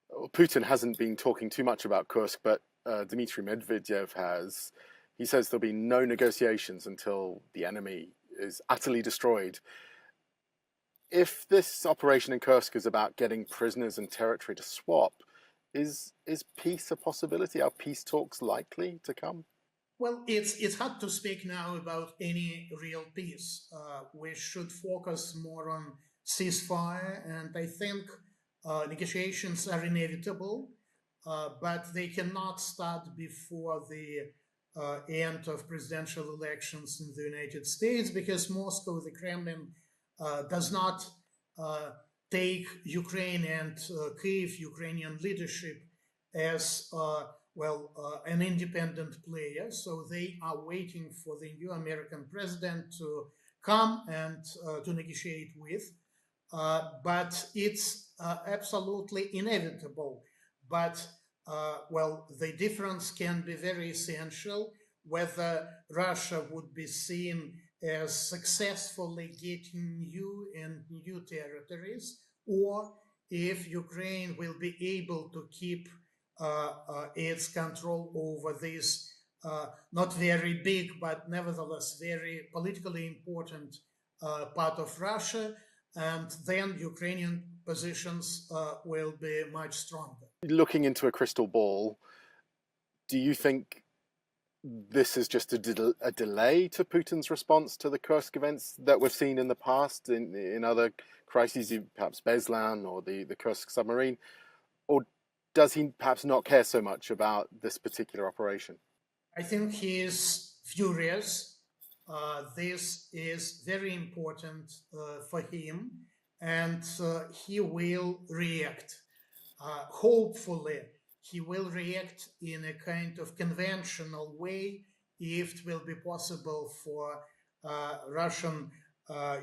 Well, Putin hasn't been talking too much about Kursk, but Dmitry Medvedev has. He says there'll be no negotiations until the enemy is utterly destroyed. If this operation in Kursk is about getting prisoners and territory to swap, is peace a possibility? Are peace talks likely to come? Well, it's hard to speak now about any real peace. We should focus more on ceasefire, and I think negotiations are inevitable, but they cannot start before the end of presidential elections in the United States, because Moscow, the Kremlin, does not take Ukraine and Kyiv, Ukrainian leadership, as an independent player. So they are waiting for the new American president to come and to negotiate with. But it's absolutely inevitable. But, the difference can be very essential, whether Russia would be seen as successfully getting new territories, or if Ukraine will be able to keep its control over this not very big, but nevertheless very politically important part of Russia, and then Ukrainian positions will be much stronger. Looking into a crystal ball, do you think this is just a delay to Putin's response to the Kursk events that we've seen in the past in other crises, perhaps Beslan or the Kursk submarine? Or does he perhaps not care so much about this particular operation? I think he is furious. This is very important for him, and he will react. Hopefully, he will react in a kind of conventional way if it will be possible for Russian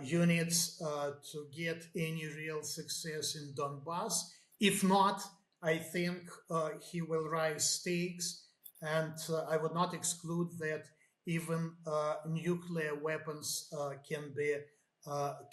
units to get any real success in Donbass. If not, I think he will rise stakes, and I would not exclude that even nuclear weapons can be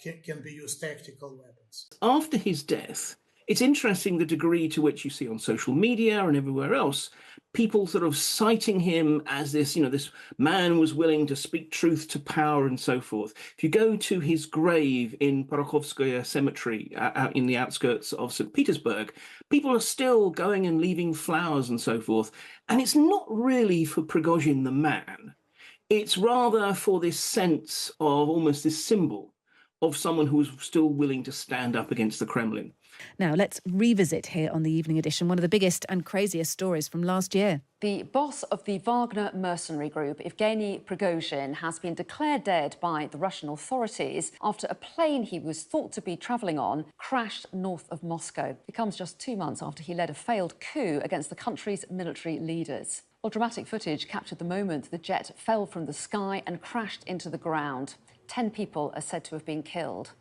can be used tactical weapons. After his death, it's interesting the degree to which you see on social media and everywhere else, people sort of citing him as this, this man was willing to speak truth to power and so forth. If you go to his grave in Porokhovskaya Cemetery out in the outskirts of St. Petersburg, people are still going and leaving flowers and so forth. And it's not really for Prigozhin the man. It's rather for this sense of almost this symbol of someone who is still willing to stand up against the Kremlin. Now, let's revisit here on the Evening Edition one of the biggest and craziest stories from last year. The boss of the Wagner mercenary group, Evgeny Prigozhin, has been declared dead by the Russian authorities after a plane he was thought to be travelling on crashed north of Moscow. It comes just 2 months after he led a failed coup against the country's military leaders. Well, dramatic footage captured the moment the jet fell from the sky and crashed into the ground. 10 people are said to have been killed.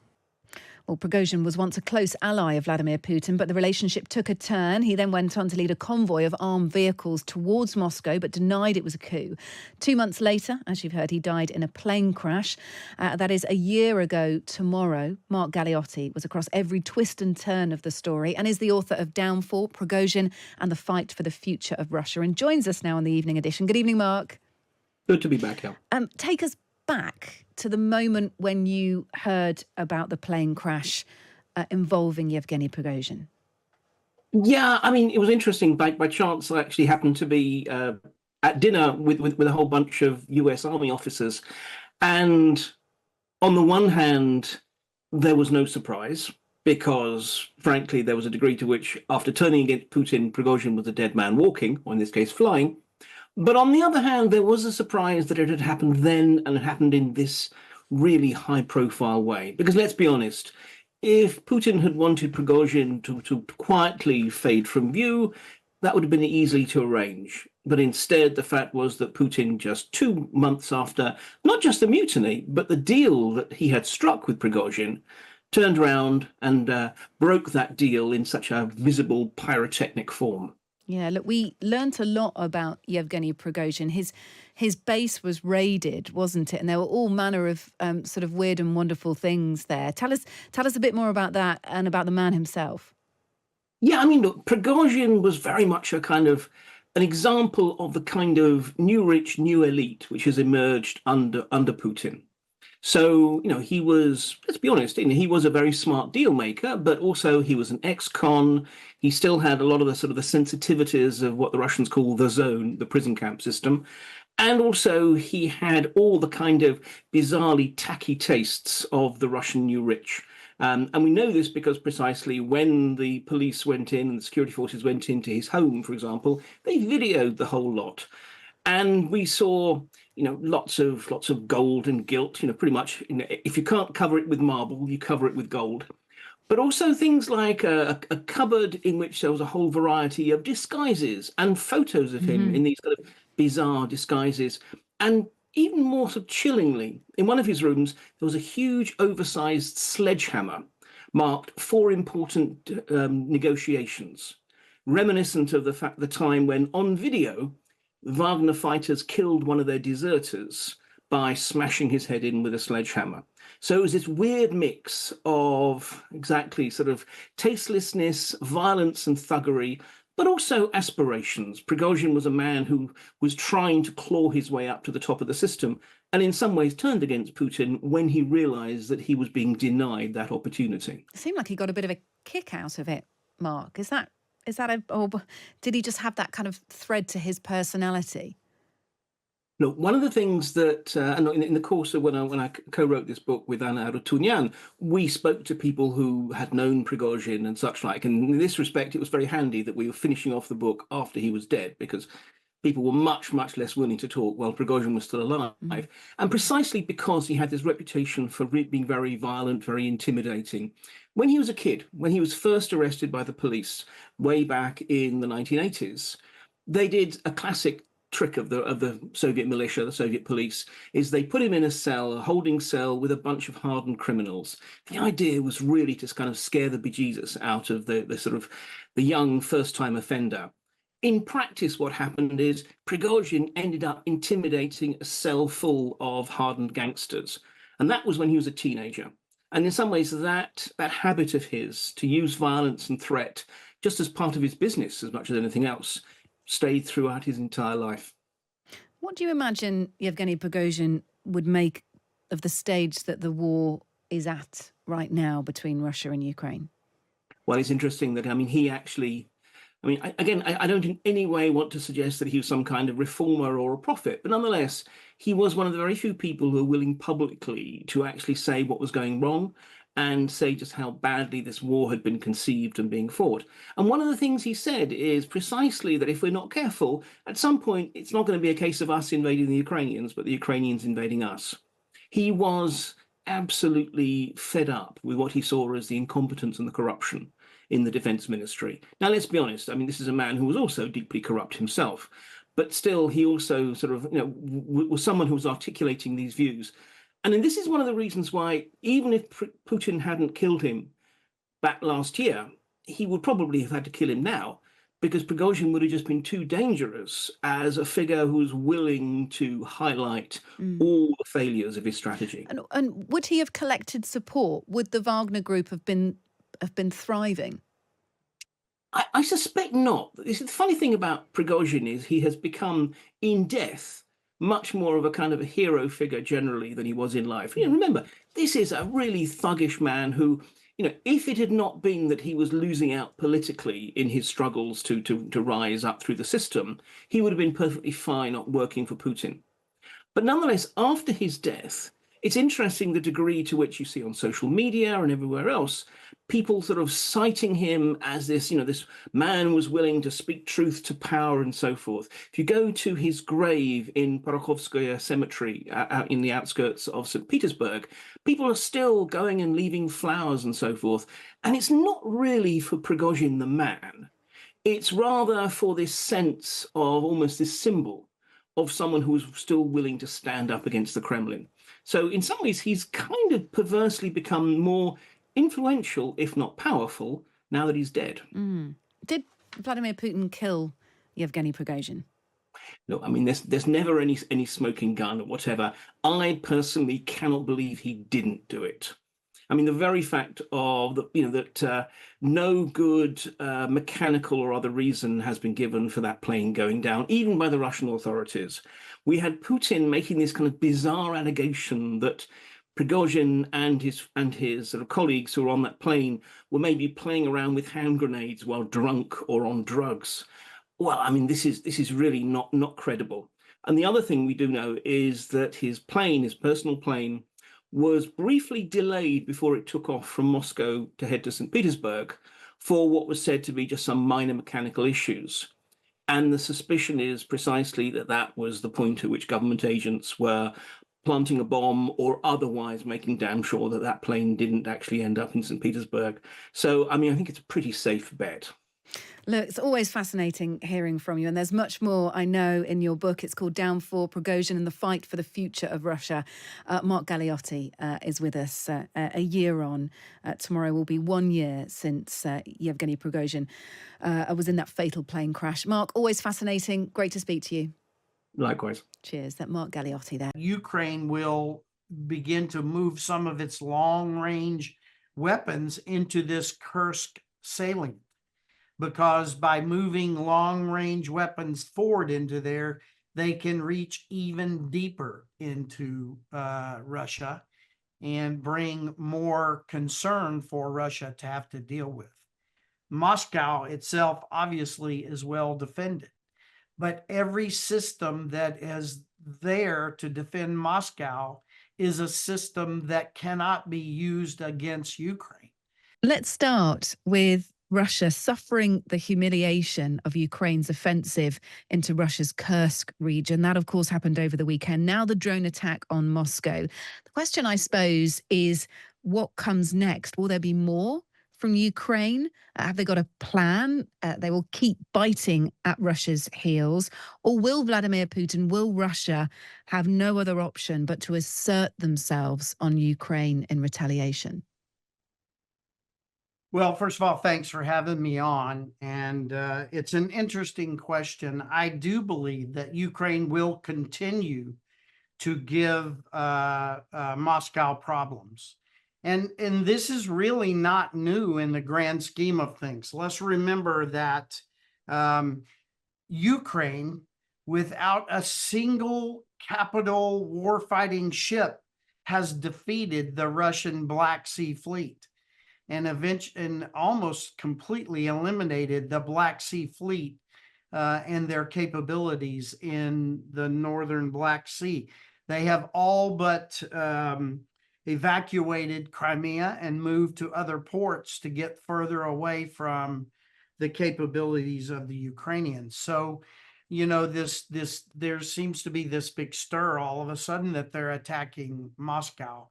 Well, Prigozhin was once a close ally of Vladimir Putin, but the relationship took a turn. He then went on to lead a convoy of armed vehicles towards Moscow, but denied it was a coup. 2 months later, as you've heard, he died in a plane crash. That is a year ago tomorrow. Mark Galeotti was across every twist and turn of the story and is the author of Downfall, Prigozhin and the Fight for the Future of Russia, and joins us now on the Evening Edition. Good evening, Mark. Good to be back here. Take us back to the moment when you heard about the plane crash involving Yevgeny Prigozhin. Yeah, I mean, it was interesting. By chance, I actually happened to be at dinner with a whole bunch of US Army officers. And on the one hand, there was no surprise because, frankly, there was a degree to which, after turning against Putin, Prigozhin was a dead man walking, or in this case, flying. But on the other hand, there was a surprise that it had happened then and it happened in this really high-profile way. Because let's be honest, if Putin had wanted Prigozhin to quietly fade from view, that would have been easy to arrange. But instead, the fact was that Putin, just 2 months after, not just the mutiny, but the deal that he had struck with Prigozhin, turned around and broke that deal in such a visible pyrotechnic form. Yeah, look, we learnt a lot about Yevgeny Prigozhin. His base was raided, wasn't it? And there were all manner of sort of weird and wonderful things there. Tell us a bit more about that and about the man himself. Yeah, I mean, look, Prigozhin was very much an example of the kind of new rich, new elite which has emerged under Putin. So, he was, let's be honest, he was a very smart deal maker, but also he was an ex-con. He still had a lot of the sort of the sensitivities of what the Russians call the zone, the prison camp system. And also he had all the kind of bizarrely tacky tastes of the Russian new rich. And we know this because precisely when the police went in and the security forces went into his home, for example, they videoed the whole lot. And we saw, lots of gold and gilt, pretty much, if you can't cover it with marble, you cover it with gold. But also things like a cupboard in which there was a whole variety of disguises and photos of him in these kind of bizarre disguises. And even more sort of chillingly, in one of his rooms, there was a huge oversized sledgehammer marked 4 important negotiations, reminiscent of the time when on video, Wagner fighters killed one of their deserters by smashing his head in with a sledgehammer. So it was this weird mix of exactly sort of tastelessness, violence and thuggery, but also aspirations. Prigozhin was a man who was trying to claw his way up to the top of the system and in some ways turned against Putin when he realized that he was being denied that opportunity. It seemed like he got a bit of a kick out of it, Mark. Is that or did he just have that kind of thread to his personality? Look, one of the things that, in the course of when I co-wrote this book with Anna Arutunyan, we spoke to people who had known Prigozhin and such like. And in this respect, it was very handy that we were finishing off the book after he was dead, because people were much, much less willing to talk while Prigozhin was still alive. And precisely because he had this reputation for being very violent, very intimidating. When he was a kid, when he was first arrested by the police way back in the 1980s, they did a classic trick of the Soviet militia, the Soviet police, is they put him in a cell, a holding cell with a bunch of hardened criminals. The idea was really to kind of scare the bejesus out of the sort of the young first-time offender. In practice, what happened is Prigozhin ended up intimidating a cell full of hardened gangsters. And that was when he was a teenager. And in some ways, that habit of his to use violence and threat just as part of his business as much as anything else stayed throughout his entire life. What do you imagine Yevgeny Prigozhin would make of the stage that the war is at right now between Russia and Ukraine? Well, it's interesting that, he actually, I don't in any way want to suggest that he was some kind of reformer or a prophet, but nonetheless, he was one of the very few people who were willing publicly to actually say what was going wrong and say just how badly this war had been conceived and being fought. And one of the things he said is precisely that if we're not careful, at some point, it's not going to be a case of us invading the Ukrainians, but the Ukrainians invading us. He was absolutely fed up with what he saw as the incompetence and the corruption in the defense ministry. Now, let's be honest. This is a man who was also deeply corrupt himself, but still he also sort of, was someone who was articulating these views. And then this is one of the reasons why, even if Putin hadn't killed him back last year, he would probably have had to kill him now, because Prigozhin would have just been too dangerous as a figure who's willing to highlight all the failures of his strategy. And would he have collected support? Would the Wagner Group have been thriving? I suspect not. The funny thing about Prigozhin is he has become, in death, much more of a kind of a hero figure generally than he was in life. Remember, this is a really thuggish man who, if it had not been that he was losing out politically in his struggles to rise up through the system, he would have been perfectly fine not working for Putin. But nonetheless, after his death, it's interesting the degree to which you see on social media and everywhere else, people sort of citing him as this, this man was willing to speak truth to power and so forth. If you go to his grave in Porokhovskaya Cemetery out in the outskirts of St. Petersburg, people are still going and leaving flowers and so forth. And it's not really for Prigozhin the man. It's rather for this sense of almost this symbol of someone who is still willing to stand up against the Kremlin. So in some ways, he's kind of perversely become more influential, if not powerful, now that he's dead. Did Vladimir Putin kill Yevgeny Prigozhin? No, there's never any smoking gun or whatever. I personally cannot believe he didn't do it. The very fact of that no good mechanical or other reason has been given for that plane going down, even by the Russian authorities. We had Putin making this kind of bizarre allegation that Prigozhin and his sort of colleagues who were on that plane were maybe playing around with hand grenades while drunk or on drugs. Well, this is really not credible. And the other thing we do know is that his personal plane, was briefly delayed before it took off from Moscow to head to St. Petersburg for what was said to be just some minor mechanical issues. And the suspicion is precisely that was the point at which government agents were planting a bomb or otherwise making damn sure that plane didn't actually end up in St. Petersburg. So, I think it's a pretty safe bet. Look, it's always fascinating hearing from you, and there's much more I know in your book. It's called Down for Prigozhin and the Fight for the Future of Russia. Mark Galeotti is with us a year on. Tomorrow will be 1 year since Yevgeny Prigozhin was in that fatal plane crash. Mark, always fascinating. Great to speak to you. Likewise. Cheers. That Mark Galeotti there. Ukraine will begin to move some of its long-range weapons into this Kursk salient, because by moving long-range weapons forward into there, they can reach even deeper into Russia and bring more concern for Russia to have to deal with. Moscow itself obviously is well defended, but every system that is there to defend Moscow is a system that cannot be used against Ukraine. Let's start with Russia suffering the humiliation of Ukraine's offensive into Russia's Kursk region. That, of course, happened over the weekend. Now the drone attack on Moscow. The question, I suppose, is what comes next? Will there be more from Ukraine? Have they got a plan? They will keep biting at Russia's heels? Or will Vladimir Putin, will Russia have no other option but to assert themselves on Ukraine in retaliation? Well, first of all, thanks for having me on. And it's an interesting question. I do believe that Ukraine will continue to give Moscow problems. And this is really not new in the grand scheme of things. Let's remember that Ukraine, without a single capital warfighting ship, has defeated the Russian Black Sea Fleet and almost completely eliminated the Black Sea Fleet and their capabilities in the northern Black Sea. They have all but evacuated Crimea and moved to other ports to get further away from the capabilities of the Ukrainians. So, you know, there seems to be this big stir all of a sudden that they're attacking Moscow.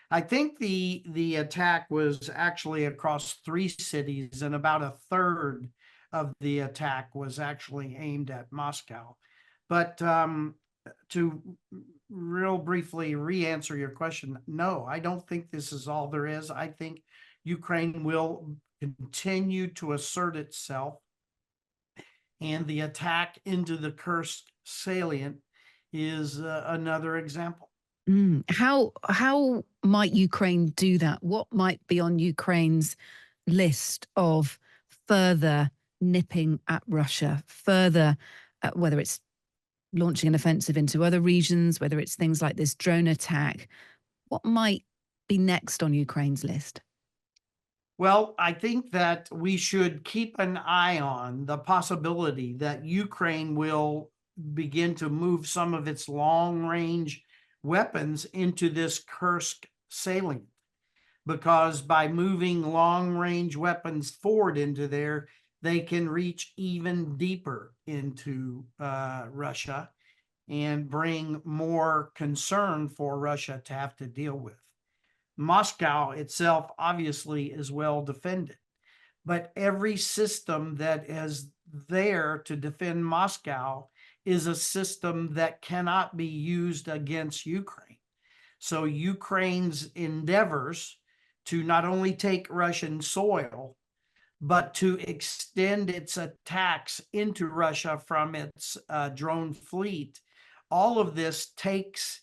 I think the attack was actually across 3 cities, and about a third of the attack was actually aimed at Moscow. But to real briefly re-answer your question, no, I don't think this is all there is. I think Ukraine will continue to assert itself, and the attack into the Kursk salient is another example. How might Ukraine do that? What might be on Ukraine's list of further nipping at Russia, further, whether it's launching an offensive into other regions, whether it's things like this drone attack? What might be next on Ukraine's list? Well, I think that we should keep an eye on the possibility that Ukraine will begin to move some of its long-range weapons into this Kursk salient, because by moving long-range weapons forward into there, they can reach even deeper into Russia and bring more concern for Russia to have to deal with. Moscow itself obviously is well defended, but every system that is there to defend Moscow is a system that cannot be used against Ukraine. So Ukraine's endeavors to not only take Russian soil, but to extend its attacks into Russia from its drone fleet, all of this takes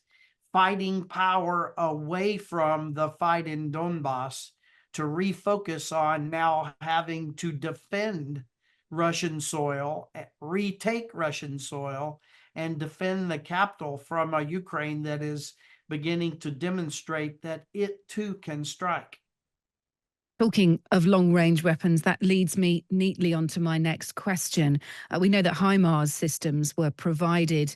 fighting power away from the fight in Donbass to refocus on now having to defend Russian soil, retake Russian soil, and defend the capital from a Ukraine that is beginning to demonstrate that it too can strike. Talking of long-range weapons, that leads me neatly onto my next question. We know that HIMARS systems were provided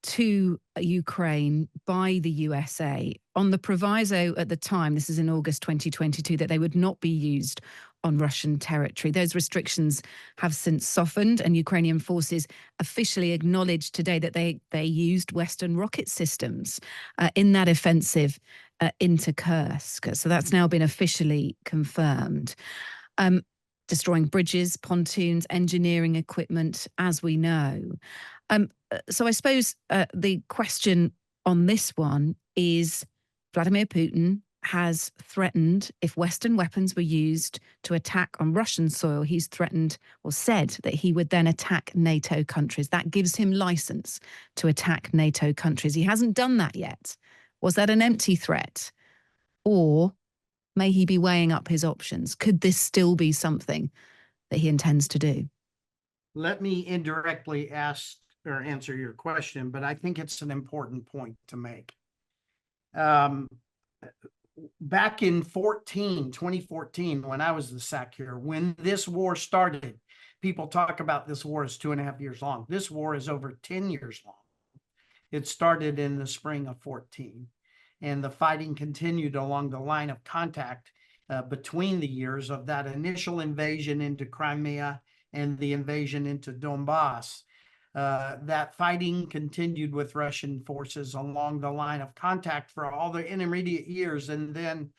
to Ukraine by the USA on the proviso at the time, this is in August 2022, that they would not be used on Russian territory. Those restrictions have since softened, and Ukrainian forces officially acknowledged today that they used Western rocket systems in that offensive into Kursk. So that's now been officially confirmed. Destroying bridges, pontoons, engineering equipment, as we know. So I suppose the question on this one is, Vladimir Putin has threatened, if Western weapons were used to attack on Russian soil, he's threatened or said that he would then attack NATO countries. That gives him license to attack NATO countries. He hasn't done that yet. Was that an empty threat? Or may he be weighing up his options? Could this still be something that he intends to do? Let me indirectly answer your question, but I think it's an important point to make. Back in 2014, when I was the SACEUR, when this war started, people talk about this war as 2.5 years long. This war is over 10 years long. It started in the spring of 14, and the fighting continued along the line of contact between the years of that initial invasion into Crimea and the invasion into Donbass. That fighting continued with Russian forces along the line of contact for all the intermediate years. And then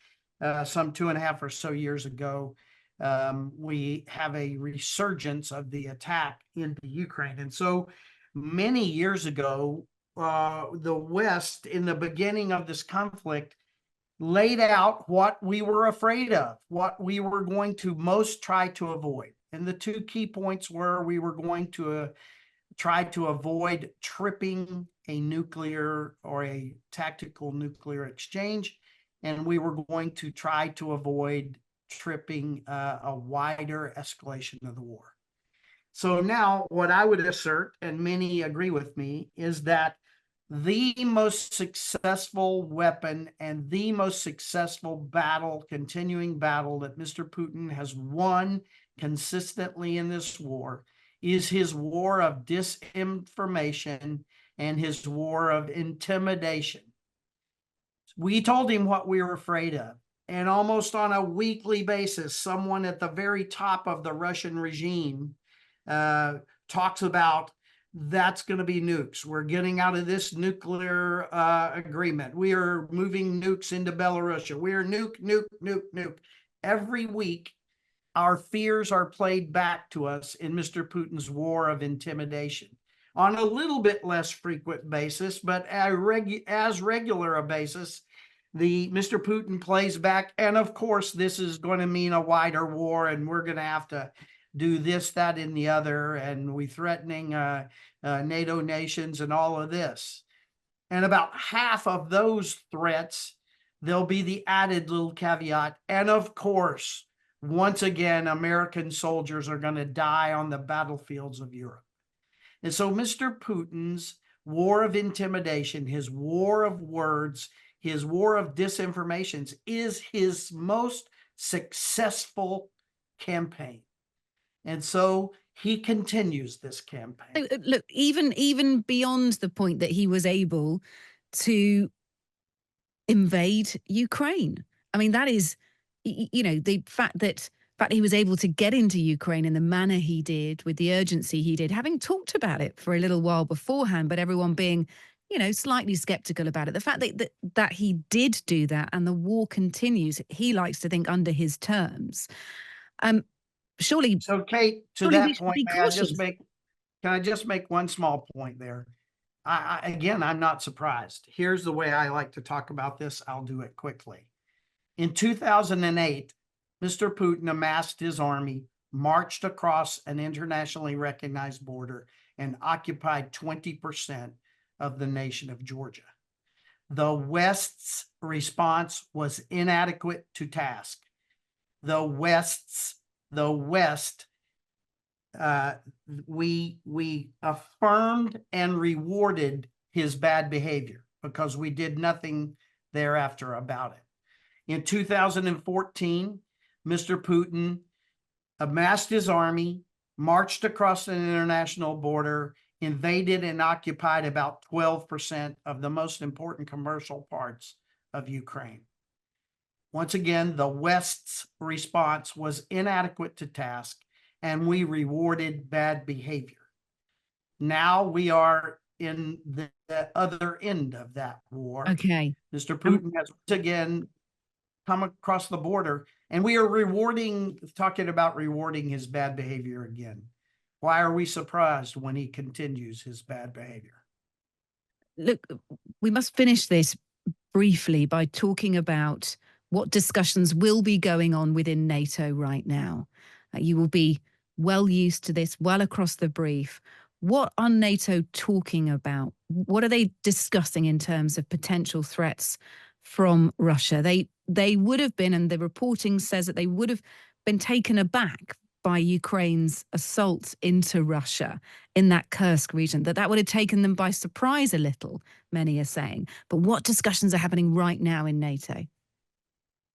some 2.5 or so years ago, we have a resurgence of the attack into Ukraine. And so many years ago, the West, in the beginning of this conflict, laid out what we were afraid of, what we were going to most try to avoid. And the 2 key points were we were going to try to avoid tripping a nuclear or a tactical nuclear exchange, and we were going to try to avoid tripping a wider escalation of the war. So now what I would assert, and many agree with me, is that the most successful weapon and the most successful battle, continuing battle that Mr. Putin has won consistently in this war is his war of disinformation and his war of intimidation. We told him what we were afraid of. And almost on a weekly basis, someone at the very top of the Russian regime talks about that's going to be nukes. We're getting out of this nuclear agreement. We are moving nukes into Belarus. We're nuke. Every week, our fears are played back to us in Mr. Putin's war of intimidation on a little bit less frequent basis, but as regular a basis. Mr. Putin plays back, and of course, this is going to mean a wider war, and we're going to have to do this, that, and the other, and we threatening NATO nations and all of this. And about half of those threats, there'll be the added little caveat, and of course, once again, American soldiers are going to die on the battlefields of Europe. And so Mr. Putin's war of intimidation, his war of words, his war of disinformation is his most successful campaign. And so he continues this campaign. Look, even beyond the point that he was able to invade Ukraine. I mean, that is, the fact that he was able to get into Ukraine in the manner he did, with the urgency he did, having talked about it for a little while beforehand, but everyone being slightly skeptical about it. The fact that he did do that and the war continues, he likes to think under his terms. Surely. So, Kate, to that point, can I just make one small point there? Again, I'm not surprised. Here's the way I like to talk about this. I'll do it quickly. In 2008, Mr. Putin amassed his army, marched across an internationally recognized border, and occupied 20% of the nation of Georgia. The West's response was inadequate to task. The West, we affirmed and rewarded his bad behavior because we did nothing thereafter about it. In 2014, Mr. Putin amassed his army, marched across an international border, invaded and occupied about 12% of the most important commercial parts of Ukraine. Once again, the West's response was inadequate to task, and we rewarded bad behavior. Now we are in the other end of that war. Okay. Mr. Putin has once again come across the border, and we are talking about rewarding his bad behavior again. Why are we surprised when he continues his bad behavior? Look, we must finish this briefly by talking about what discussions will be going on within NATO right now. You will be well used to this, well across the brief. What are NATO talking about? What are they discussing in terms of potential threats from Russia? They would have been, and the reporting says that they would have been taken aback by Ukraine's assault into Russia in that Kursk region, that would have taken them by surprise a little, many are saying. But what discussions are happening right now in NATO?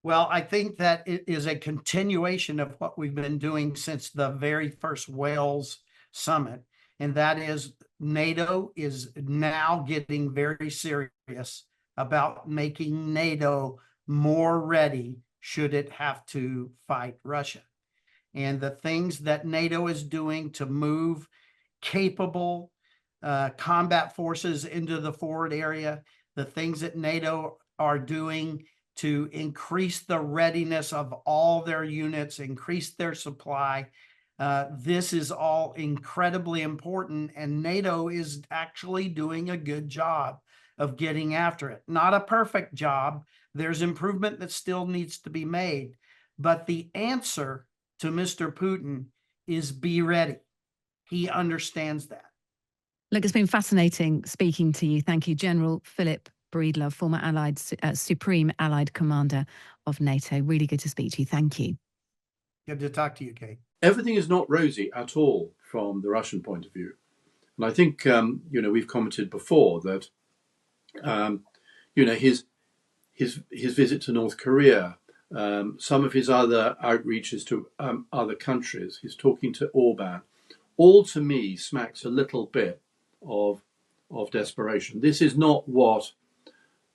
Well, I think that it is a continuation of what we've been doing since the very first Wales summit, and that is NATO is now getting very serious about making NATO more ready should it have to fight Russia. And the things that NATO is doing to move capable combat forces into the forward area, the things that NATO are doing to increase the readiness of all their units, increase their supply. This is all incredibly important, and NATO is actually doing a good job of getting after it. Not a perfect job. There's improvement that still needs to be made. But the answer to Mr. Putin is be ready. He understands that. Look, it's been fascinating speaking to you. Thank you, General Philp Breedlove, former Supreme Allied Commander of NATO. Really good to speak to you. Thank you. Good to talk to you, Kate. Everything is not rosy at all from the Russian point of view. And I think, we've commented before that, his visit to North Korea, some of his other outreaches to other countries, he's talking to Orban, all to me smacks a little bit of desperation. This is not what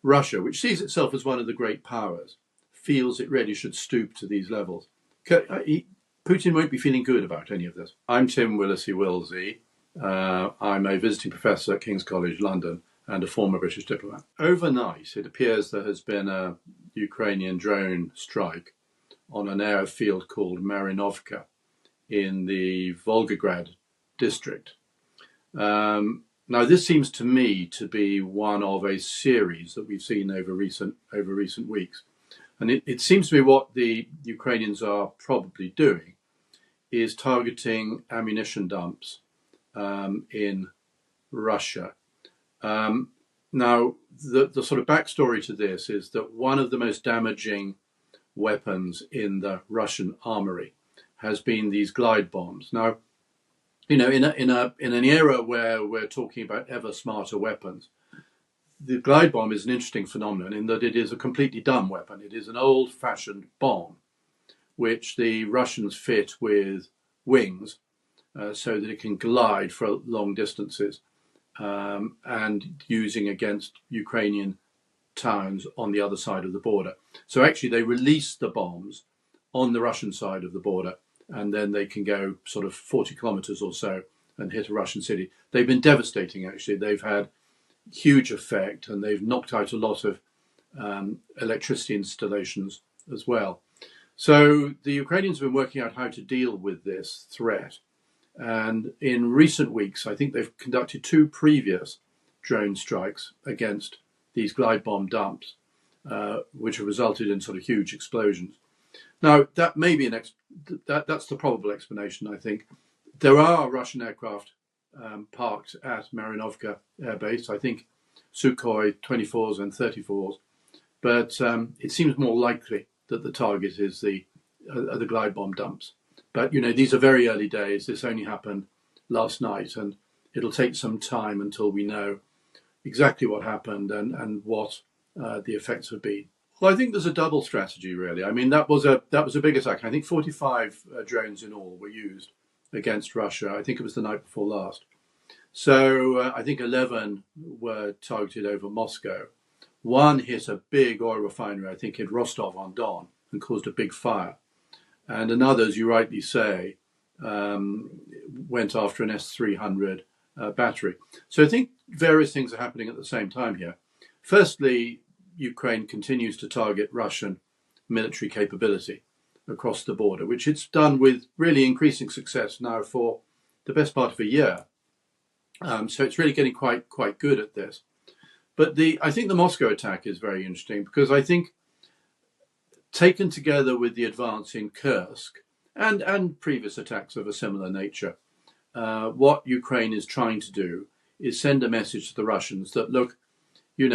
Russia, which sees itself as one of the great powers, feels it really should stoop to these levels. Putin won't be feeling good about any of this. I'm Tim Willasey-Wilsey. I'm a visiting professor at King's College London and a former British diplomat. Overnight, it appears there has been a Ukrainian drone strike on an airfield called Marinovka in the Volgograd district. Now, this seems to me to be one of a series that we've seen over recent weeks. And it seems to me what the Ukrainians are probably doing is targeting ammunition dumps in Russia. Now, the sort of backstory to this is that one of the most damaging weapons in the Russian armory has been these glide bombs. Now, in an era where we're talking about ever smarter weapons, the glide bomb is an interesting phenomenon in that it is a completely dumb weapon. It is an old-fashioned bomb, which the Russians fit with wings so that it can glide for long distances and using against Ukrainian towns on the other side of the border. So actually they release the bombs on the Russian side of the border, and then they can go sort of 40 kilometers or so and hit a Russian city. They've been devastating, actually. They've had huge effect, and they've knocked out a lot of electricity installations as well. So the Ukrainians have been working out how to deal with this threat. And in recent weeks, I think they've conducted 2 previous drone strikes against these glide bomb dumps, which have resulted in sort of huge explosions. Now, that may be that's the probable explanation, I think. There are Russian aircraft parked at Marinovka Air Base, I think Sukhoi 24s and 34s, but it seems more likely that the target is the glide bomb dumps. But, these are very early days. This only happened last night, and it'll take some time until we know exactly what happened and what the effects have been. Well, I think there's a double strategy, really. I mean, that was a big attack. I think 45 drones in all were used against Russia. I think it was the night before last. So I think 11 were targeted over Moscow. One hit a big oil refinery, I think in Rostov-on-Don, and caused a big fire. And another, as you rightly say, went after an S-300 battery. So I think various things are happening at the same time here. Firstly, Ukraine continues to target Russian military capability across the border, which it's done with really increasing success now for the best part of a year. So it's really getting quite good at this. But I think the Moscow attack is very interesting because I think taken together with the advance in Kursk and previous attacks of a similar nature, what Ukraine is trying to do is send a message to the Russians that, look, you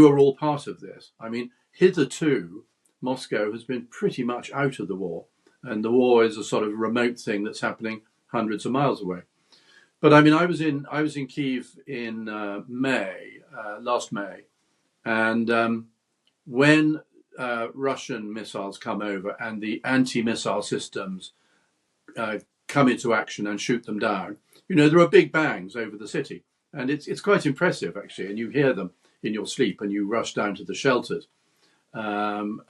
are all part of this. I mean, hitherto, Moscow has been pretty much out of the war, and the war is a sort of remote thing that's happening hundreds of miles away. But I mean, I was in Kyiv in last May, and when Russian missiles come over and the anti-missile systems come into action and shoot them down, there are big bangs over the city, and it's quite impressive actually, and you hear them in your sleep and you rush down to the shelters. So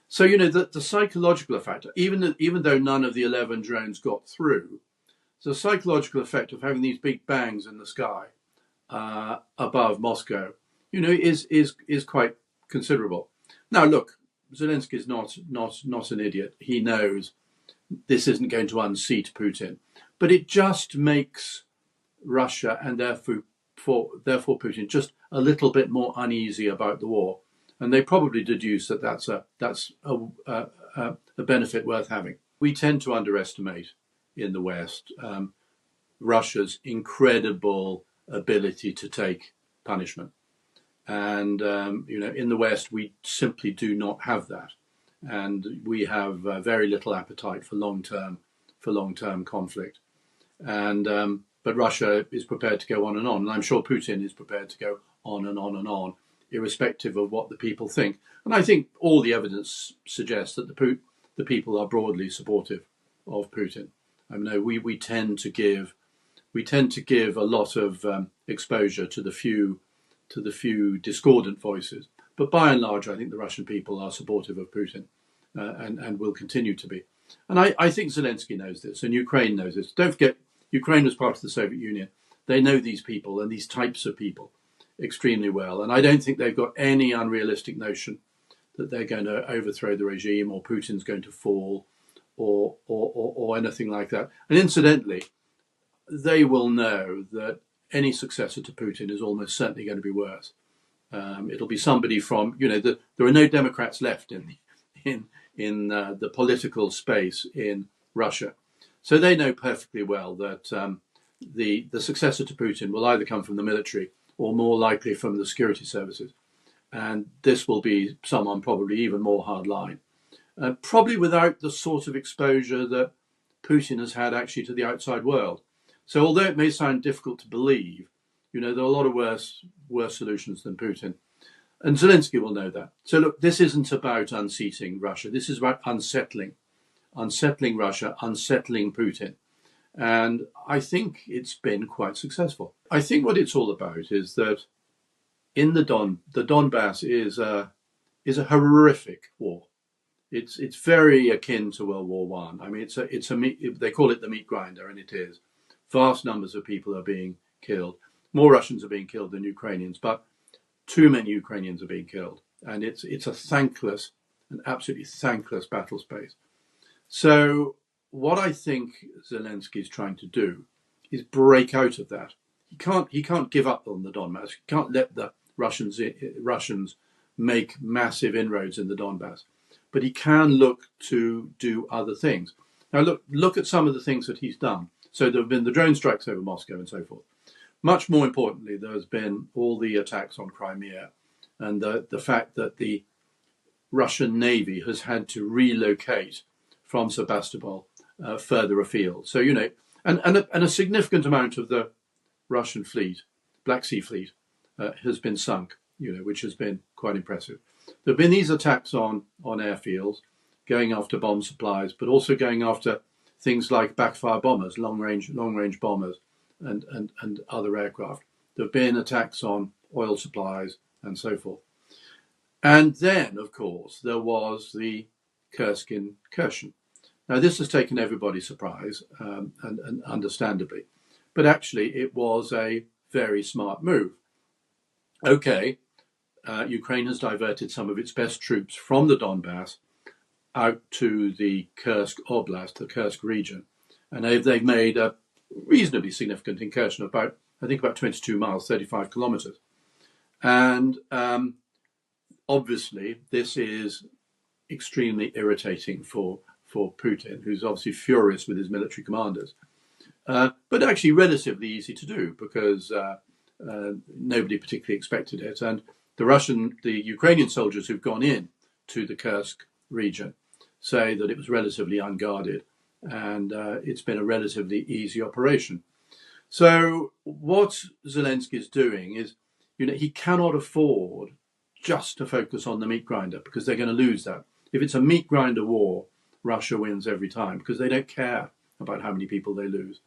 the psychological effect, even though none of the 11 drones got through, the psychological effect of having these big bangs in the sky above Moscow, is quite considerable. Now, look, Zelensky is not an idiot. He knows this isn't going to unseat Putin, but it just makes Russia and therefore Putin just a little bit more uneasy about the war, and they probably deduce that that's a benefit worth having. We tend to underestimate in the West Russia's incredible ability to take punishment. And, in the West, we simply do not have that. And we have very little appetite for long-term conflict. And but Russia is prepared to go on. And I'm sure Putin is prepared to go on and on and on, irrespective of what the people think. And I think all the evidence suggests that the people are broadly supportive of Putin. I mean, we tend to give a lot of exposure to the few discordant voices, but by and large, I think the Russian people are supportive of Putin, and will continue to be. And I think Zelensky knows this, and Ukraine knows this. Don't forget, Ukraine was part of the Soviet Union. They know these people and these types of people extremely well, and I don't think they've got any unrealistic notion that they're going to overthrow the regime or Putin's going to fall or anything like that. And incidentally, they will know that any successor to Putin is almost certainly going to be worse. It'll be somebody from, there are no Democrats left in the political space in Russia. So they know perfectly well that the successor to Putin will either come from the military or more likely from the security services. And this will be someone probably even more hardline, probably without the sort of exposure that Putin has had actually to the outside world. So although it may sound difficult to believe, there are a lot of worse solutions than Putin. And Zelensky will know that. So look, this isn't about unseating Russia. This is about unsettling Russia, unsettling Putin. And I think it's been quite successful. I think what it's all about is that in the Donbass is a horrific war. It's very akin to World War One. I mean, they call it the meat grinder, and it is. Vast numbers of people are being killed. More Russians are being killed than Ukrainians, but too many Ukrainians are being killed. And it's an absolutely thankless battle space. So what I think Zelensky is trying to do is break out of that. He can't give up on the Donbass. He can't let the Russians make massive inroads in the Donbass. But he can look to do other things. Now look at some of the things that he's done. So there have been the drone strikes over Moscow and so forth. Much more importantly, there has been all the attacks on Crimea and the fact that the Russian Navy has had to relocate from Sebastopol further afield. So, and a significant amount of the Russian fleet, Black Sea fleet, has been sunk, which has been quite impressive. There have been these attacks on airfields, going after bomb supplies, but also going after things like backfire bombers, long range bombers, and other aircraft. There have been attacks on oil supplies and so forth. And then, of course, there was the Kursk incursion. Now, this has taken everybody by surprise, and understandably, but actually it was a very smart move. Okay, Ukraine has diverted some of its best troops from the Donbass out to the Kursk Oblast, the Kursk region, and they've made a reasonably significant incursion of about 22 miles, 35 kilometers. And obviously, this is extremely irritating for Putin, who's obviously furious with his military commanders, but actually relatively easy to do because nobody particularly expected it. And the Ukrainian soldiers who've gone in to the Kursk region say that it was relatively unguarded and it's been a relatively easy operation. So what Zelensky is doing is, he cannot afford just to focus on the meat grinder because they're going to lose that. If it's a meat grinder war, Russia wins every time because they don't care about how many people they lose.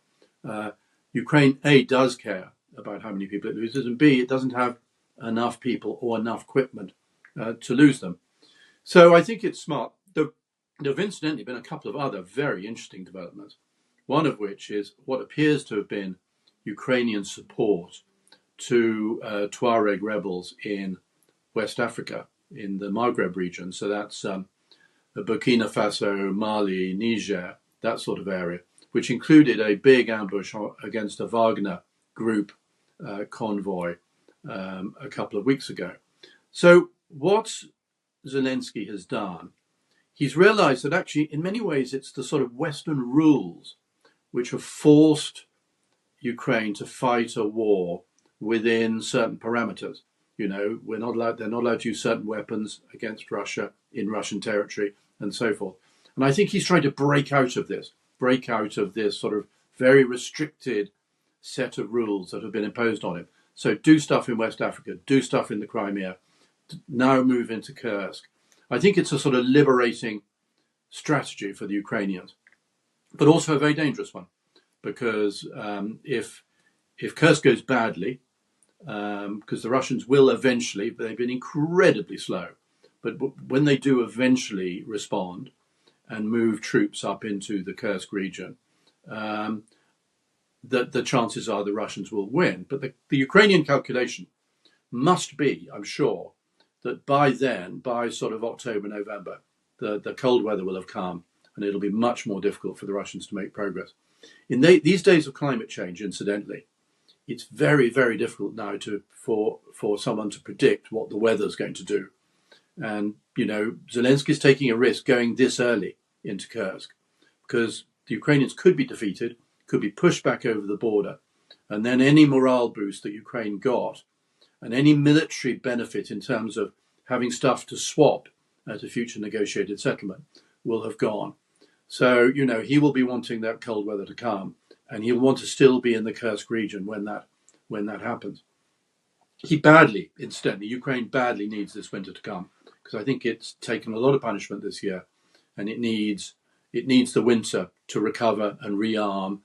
Ukraine, A, does care about how many people it loses, and B, it doesn't have enough people or enough equipment to lose them. So I think it's smart. There have incidentally been a couple of other very interesting developments, one of which is what appears to have been Ukrainian support to Tuareg rebels in West Africa, in the Maghreb region. So that's Burkina Faso, Mali, Niger, that sort of area, which included a big ambush against a Wagner group convoy a couple of weeks ago. So what Zelensky has done, he's realized that actually in many ways it's the sort of Western rules which have forced Ukraine to fight a war within certain parameters. You know, they're not allowed to use certain weapons against Russia in Russian territory and so forth. And I think he's trying to break out of this sort of very restricted set of rules that have been imposed on him. So do stuff in West Africa, do stuff in the Crimea, now move into Kursk. I think it's a sort of liberating strategy for the Ukrainians, but also a very dangerous one, because if Kursk goes badly, because the Russians will eventually, they've been incredibly slow, but when they do eventually respond and move troops up into the Kursk region, the chances are the Russians will win. But the Ukrainian calculation must be, I'm sure, that by then, by sort of October, November, the cold weather will have come and it'll be much more difficult for the Russians to make progress. In these days of climate change, incidentally, it's very, very difficult now for someone to predict what the weather's going to do. And, you know, Zelensky's taking a risk going this early into Kursk because the Ukrainians could be defeated, could be pushed back over the border, and then any morale boost that Ukraine got and any military benefit in terms of having stuff to swap at a future negotiated settlement will have gone. So, you know, he will be wanting that cold weather to come, and he'll want to still be in the Kursk region when that happens. Ukraine badly needs this winter to come, because I think it's taken a lot of punishment this year, and it needs the winter to recover and rearm,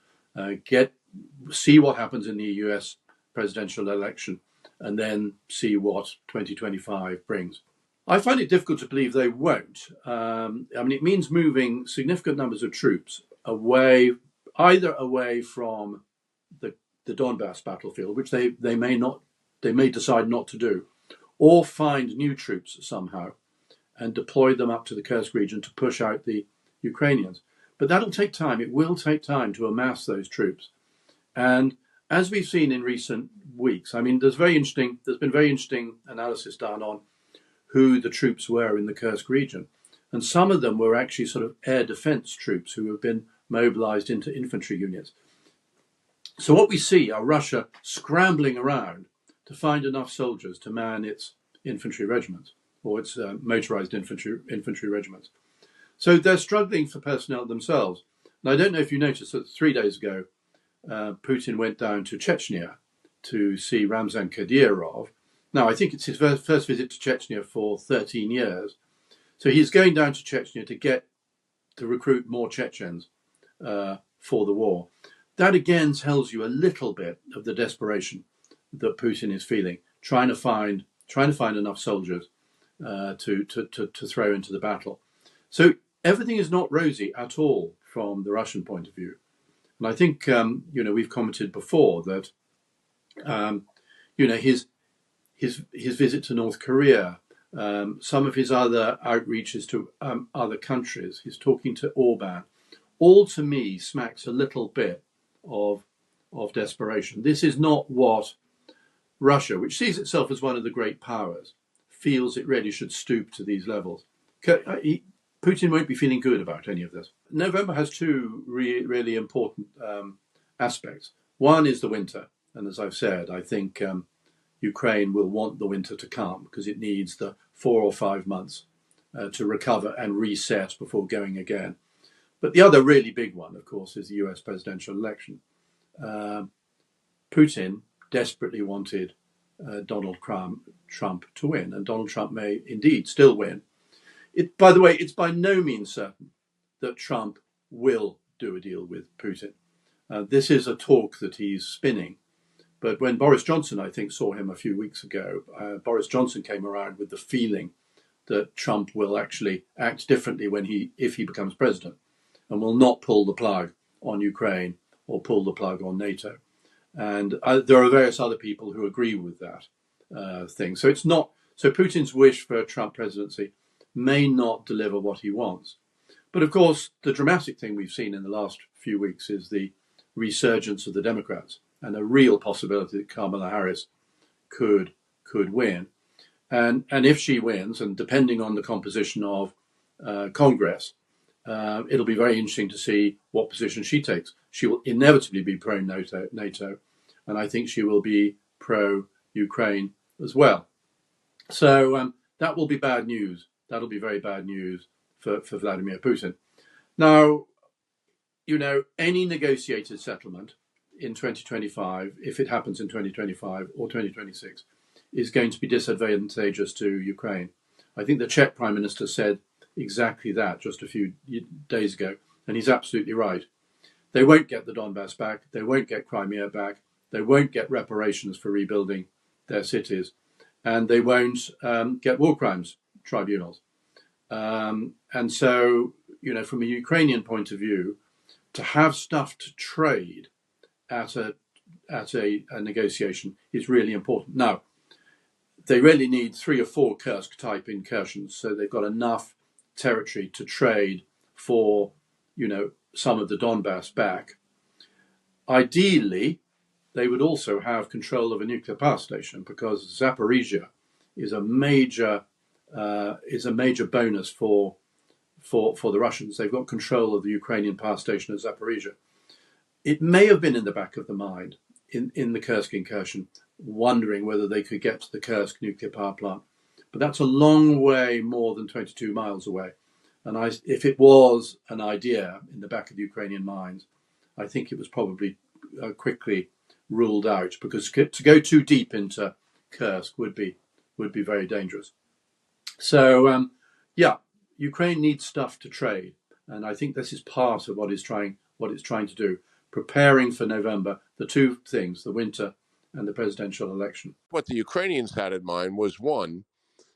see what happens in the US presidential election, and then see what 2025 brings. I find it difficult to believe they won't. It means moving significant numbers of troops either away from the Donbass battlefield, which they may decide not to do, or find new troops somehow and deploy them up to the Kursk region to push out the Ukrainians. But that'll take time. It will take time to amass those troops. And as we've seen in recent weeks, there's been very interesting analysis done on who the troops were in the Kursk region. And some of them were actually sort of air defense troops who have been mobilized into infantry units. So what we see are Russia scrambling around to find enough soldiers to man its infantry regiments, or its motorized infantry regiments. So they're struggling for personnel themselves. And I don't know if you noticed that 3 days ago, Putin went down to Chechnya to see Ramzan Kadyrov. Now, I think it's his first visit to Chechnya for 13 years. So he's going down to Chechnya to recruit more Chechens for the war. That again tells you a little bit of the desperation that Putin is feeling, trying to find enough soldiers to throw into the battle. So everything is not rosy at all from the Russian point of view. And I think we've commented before that his visit to North Korea, some of his other outreaches to other countries, his talking to Orban, all to me smacks a little bit of desperation. This is not what Russia, which sees itself as one of the great powers, feels it really should stoop to these levels. Putin won't be feeling good about any of this. November has two really important aspects. One is the winter. And as I've said, I think Ukraine will want the winter to come because it needs the 4 or 5 months to recover and reset before going again. But the other really big one, of course, is the US presidential election. Putin desperately wanted Donald Trump to win, and Donald Trump may indeed still win. By the way, it's by no means certain that Trump will do a deal with Putin. This is a talk that he's spinning. But when Boris Johnson, I think, saw him a few weeks ago, Boris Johnson came around with the feeling that Trump will actually act differently if he becomes president, and will not pull the plug on Ukraine or pull the plug on NATO. And there are various other people who agree with that thing. So Putin's wish for a Trump presidency may not deliver what he wants. But of course, the dramatic thing we've seen in the last few weeks is the resurgence of the Democrats and a real possibility that Kamala Harris could win. And if she wins, and depending on the composition of Congress, it'll be very interesting to see what position she takes. She will inevitably be pro-NATO, and I think she will be pro-Ukraine as well. So that will be bad news. That'll be very bad news for Vladimir Putin. Now, any negotiated settlement in 2025, if it happens in 2025 or 2026, is going to be disadvantageous to Ukraine. I think the Czech Prime Minister said exactly that just a few days ago, and he's absolutely right. They won't get the Donbass back. They won't get Crimea back. They won't get reparations for rebuilding their cities, and they won't get war crimes tribunals. And so, from a Ukrainian point of view, to have stuff to trade at a negotiation is really important. Now, they really need 3 or 4 Kursk-type incursions, so they've got enough territory to trade for, some of the Donbass back. Ideally, they would also have control of a nuclear power station, because Zaporizhia is a major bonus for the Russians. They've got control of the Ukrainian power station at Zaporizhia. It may have been in the back of the mind in the Kursk incursion, wondering whether they could get to the Kursk nuclear power plant. But that's a long way more than 22 miles away. And if it was an idea in the back of the Ukrainian minds, I think it was probably quickly ruled out, because to go too deep into Kursk would be very dangerous. So, Ukraine needs stuff to trade. And I think this is part of what it's trying to do, preparing for November, the two things, the winter and the presidential election. What the Ukrainians had in mind was, one,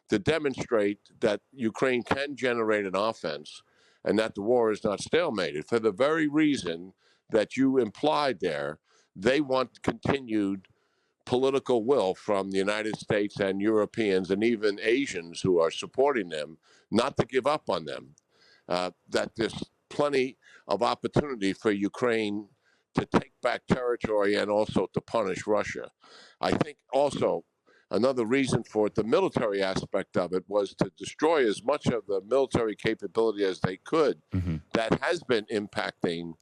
to demonstrate that Ukraine can generate an offense and that the war is not stalemated, for the very reason that you implied there. They want continued political will from the United States and Europeans and even Asians who are supporting them not to give up on them, that there's plenty of opportunity for Ukraine to take back territory and also to punish Russia. I think also another reason for it, the military aspect of it, was to destroy as much of the military capability as they could that has been impacting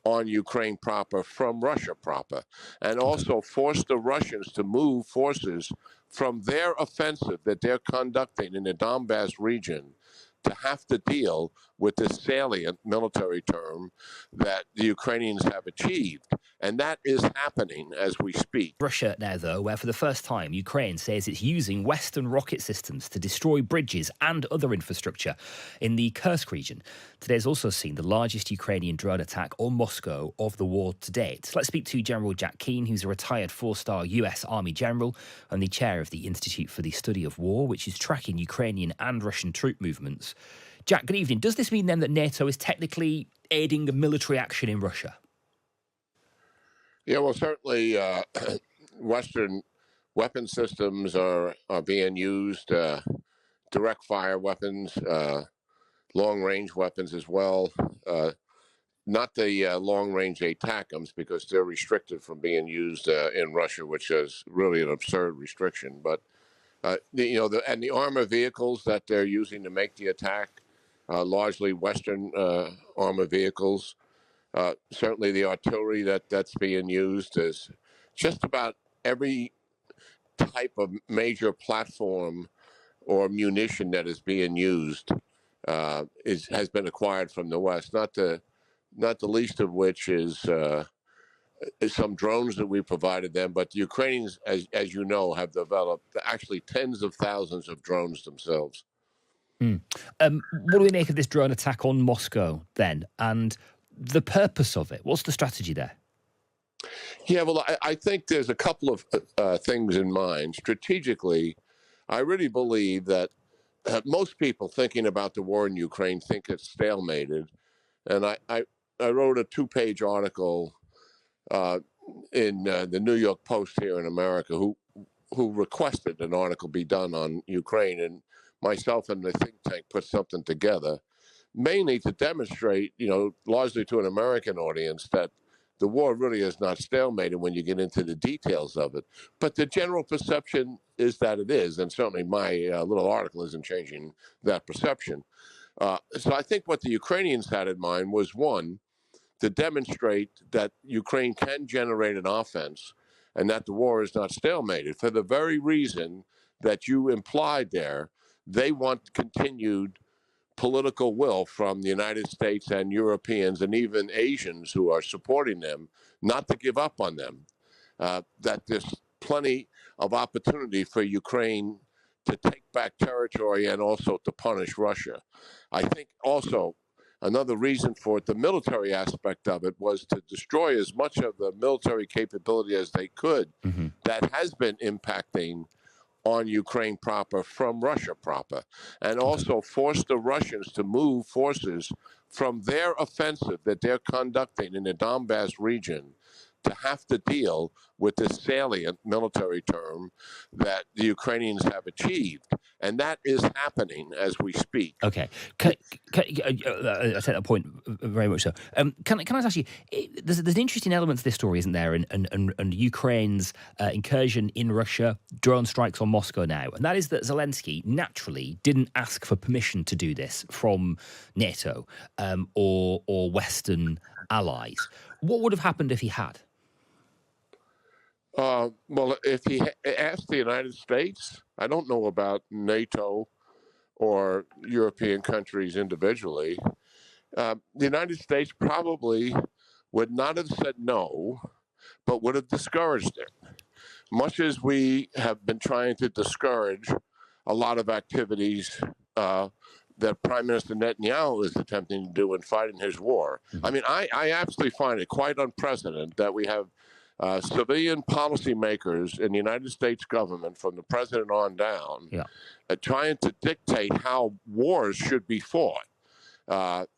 on Ukraine proper from Russia proper, and also force the Russians to move forces from their offensive that they're conducting in the Donbass region to have to deal with this salient military term that the Ukrainians have achieved. And that is happening as we speak. Russia now, though, where for the first time Ukraine says it's using Western rocket systems to destroy bridges and other infrastructure in the Kursk region. Today's also seen the largest Ukrainian drone attack on Moscow of the war to date. Let's speak to General Jack Keane, who's a retired 4-star US Army general and the chair of the Institute for the Study of War, which is tracking Ukrainian and Russian troop movements. Jack, good evening. Does this mean then that NATO is technically aiding a military action in Russia? Yeah, well, certainly Western weapon systems are being used, direct fire weapons, long-range weapons as well. Not the long-range ATACMS, because they're restricted from being used in Russia, which is really an absurd restriction. But the armor vehicles that they're using to make the attack, largely Western armor vehicles. Certainly the artillery that's being used is just about every type of major platform or munition that is being used has been acquired from the West. Not the least of which is some drones that we provided them. But the Ukrainians, as you know, have developed actually tens of thousands of drones themselves. What do we make of this drone attack on Moscow then, and the purpose of it? What's the strategy there? Yeah, well, I think there's a couple of things in mind. Strategically, I really believe that most people thinking about the war in Ukraine think it's stalemated. And I wrote a 2-page article in the New York Post here in America who requested an article be done on Ukraine, and myself and the think tank put something together, mainly to demonstrate, largely to an American audience, that the war really is not stalemated when you get into the details of it. But the general perception is that it is, and certainly my little article isn't changing that perception. So I think what the Ukrainians had in mind was, one, to demonstrate that Ukraine can generate an offense and that the war is not stalemated for the very reason that you implied there. They want continued political will from the United States and Europeans and even Asians who are supporting them not to give up on them, that there's plenty of opportunity for Ukraine to take back territory and also to punish Russia. I think also another reason for it, the military aspect of it, was to destroy as much of the military capability as they could. That has been impacting on Ukraine proper from Russia proper, and also force the Russians to move forces from their offensive that they're conducting in the Donbass region to have to deal with this salient military term that the Ukrainians have achieved. And that is happening as we speak. Okay. I take that point very much so. Can I ask you, there's an interesting element to this story, isn't there? And Ukraine's incursion in Russia, drone strikes on Moscow now. And that is that Zelensky naturally didn't ask for permission to do this from NATO or Western allies. What would have happened if he had? Well, if he asked the United States, I don't know about NATO or European countries individually. The United States probably would not have said no, but would have discouraged it. Much as we have been trying to discourage a lot of activities that Prime Minister Netanyahu is attempting to do in fighting his war. I mean, I absolutely find it quite unprecedented that we have civilian policymakers in the United States government, from the president on down, trying to dictate how wars should be fought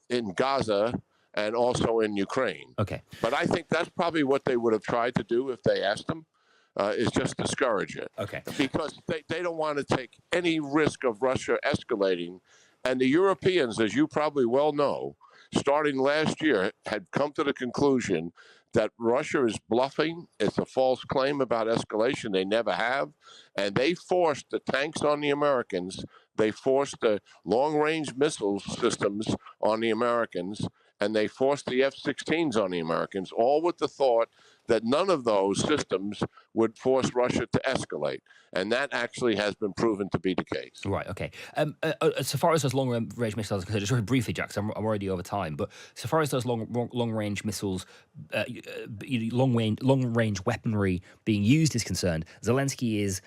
in Gaza and also in Ukraine. Okay. But I think that's probably what they would have tried to do if they asked them, is just discourage it. Okay. Because they don't want to take any risk of Russia escalating. And the Europeans, as you probably well know, starting last year, had come to the conclusion that Russia is bluffing. It's a false claim about escalation. They never have. And they forced the tanks on the Americans. They forced the long-range missile systems on the Americans. And they forced the F-16s on the Americans, all with the thought that none of those systems would force Russia to escalate. And that actually has been proven to be the case. Right, okay. So far as those long-range missiles are concerned, just very briefly, Jack, 'cause I'm already over time, but so far as those long-range missiles, long-range weaponry being used is concerned, Zelensky is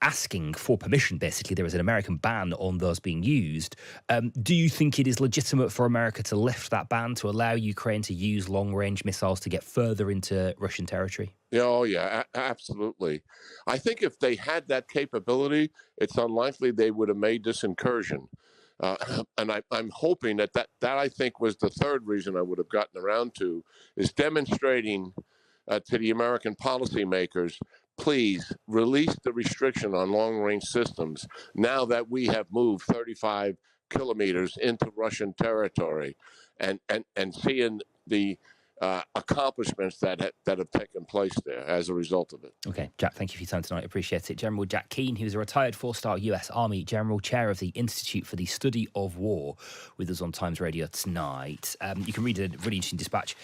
asking for permission, basically. There is an American ban on those being used. Do you think it is legitimate for America to lift that ban to allow Ukraine to use long-range missiles to get further into Russian territory? Oh, yeah, absolutely. I think if they had that capability, it's unlikely they would have made this incursion. And I'm hoping that I think was the third reason I would have gotten around to, is demonstrating to the American policymakers, please release the restriction on long-range systems now that we have moved 35 kilometers into Russian territory, and seeing the accomplishments that have taken place there as a result of it. Okay, Jack, thank you for your time tonight. Appreciate it. General Jack Keane, who's a retired four-star US Army General, chair of the Institute for the Study of War, with us on Times Radio tonight. You can read a really interesting dispatch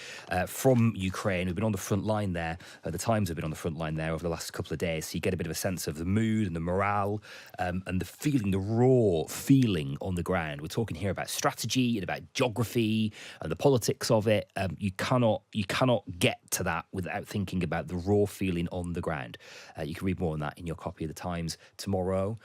from Ukraine. We've been on the front line there. The Times have been on the front line there over the last couple of days, so you get a bit of a sense of the mood and the morale and the feeling, the raw feeling on the ground. We're talking here about strategy and about geography and the politics of it. You cannot get to that without thinking about the raw feeling on the ground. You can read more on that in your copy of the Times tomorrow.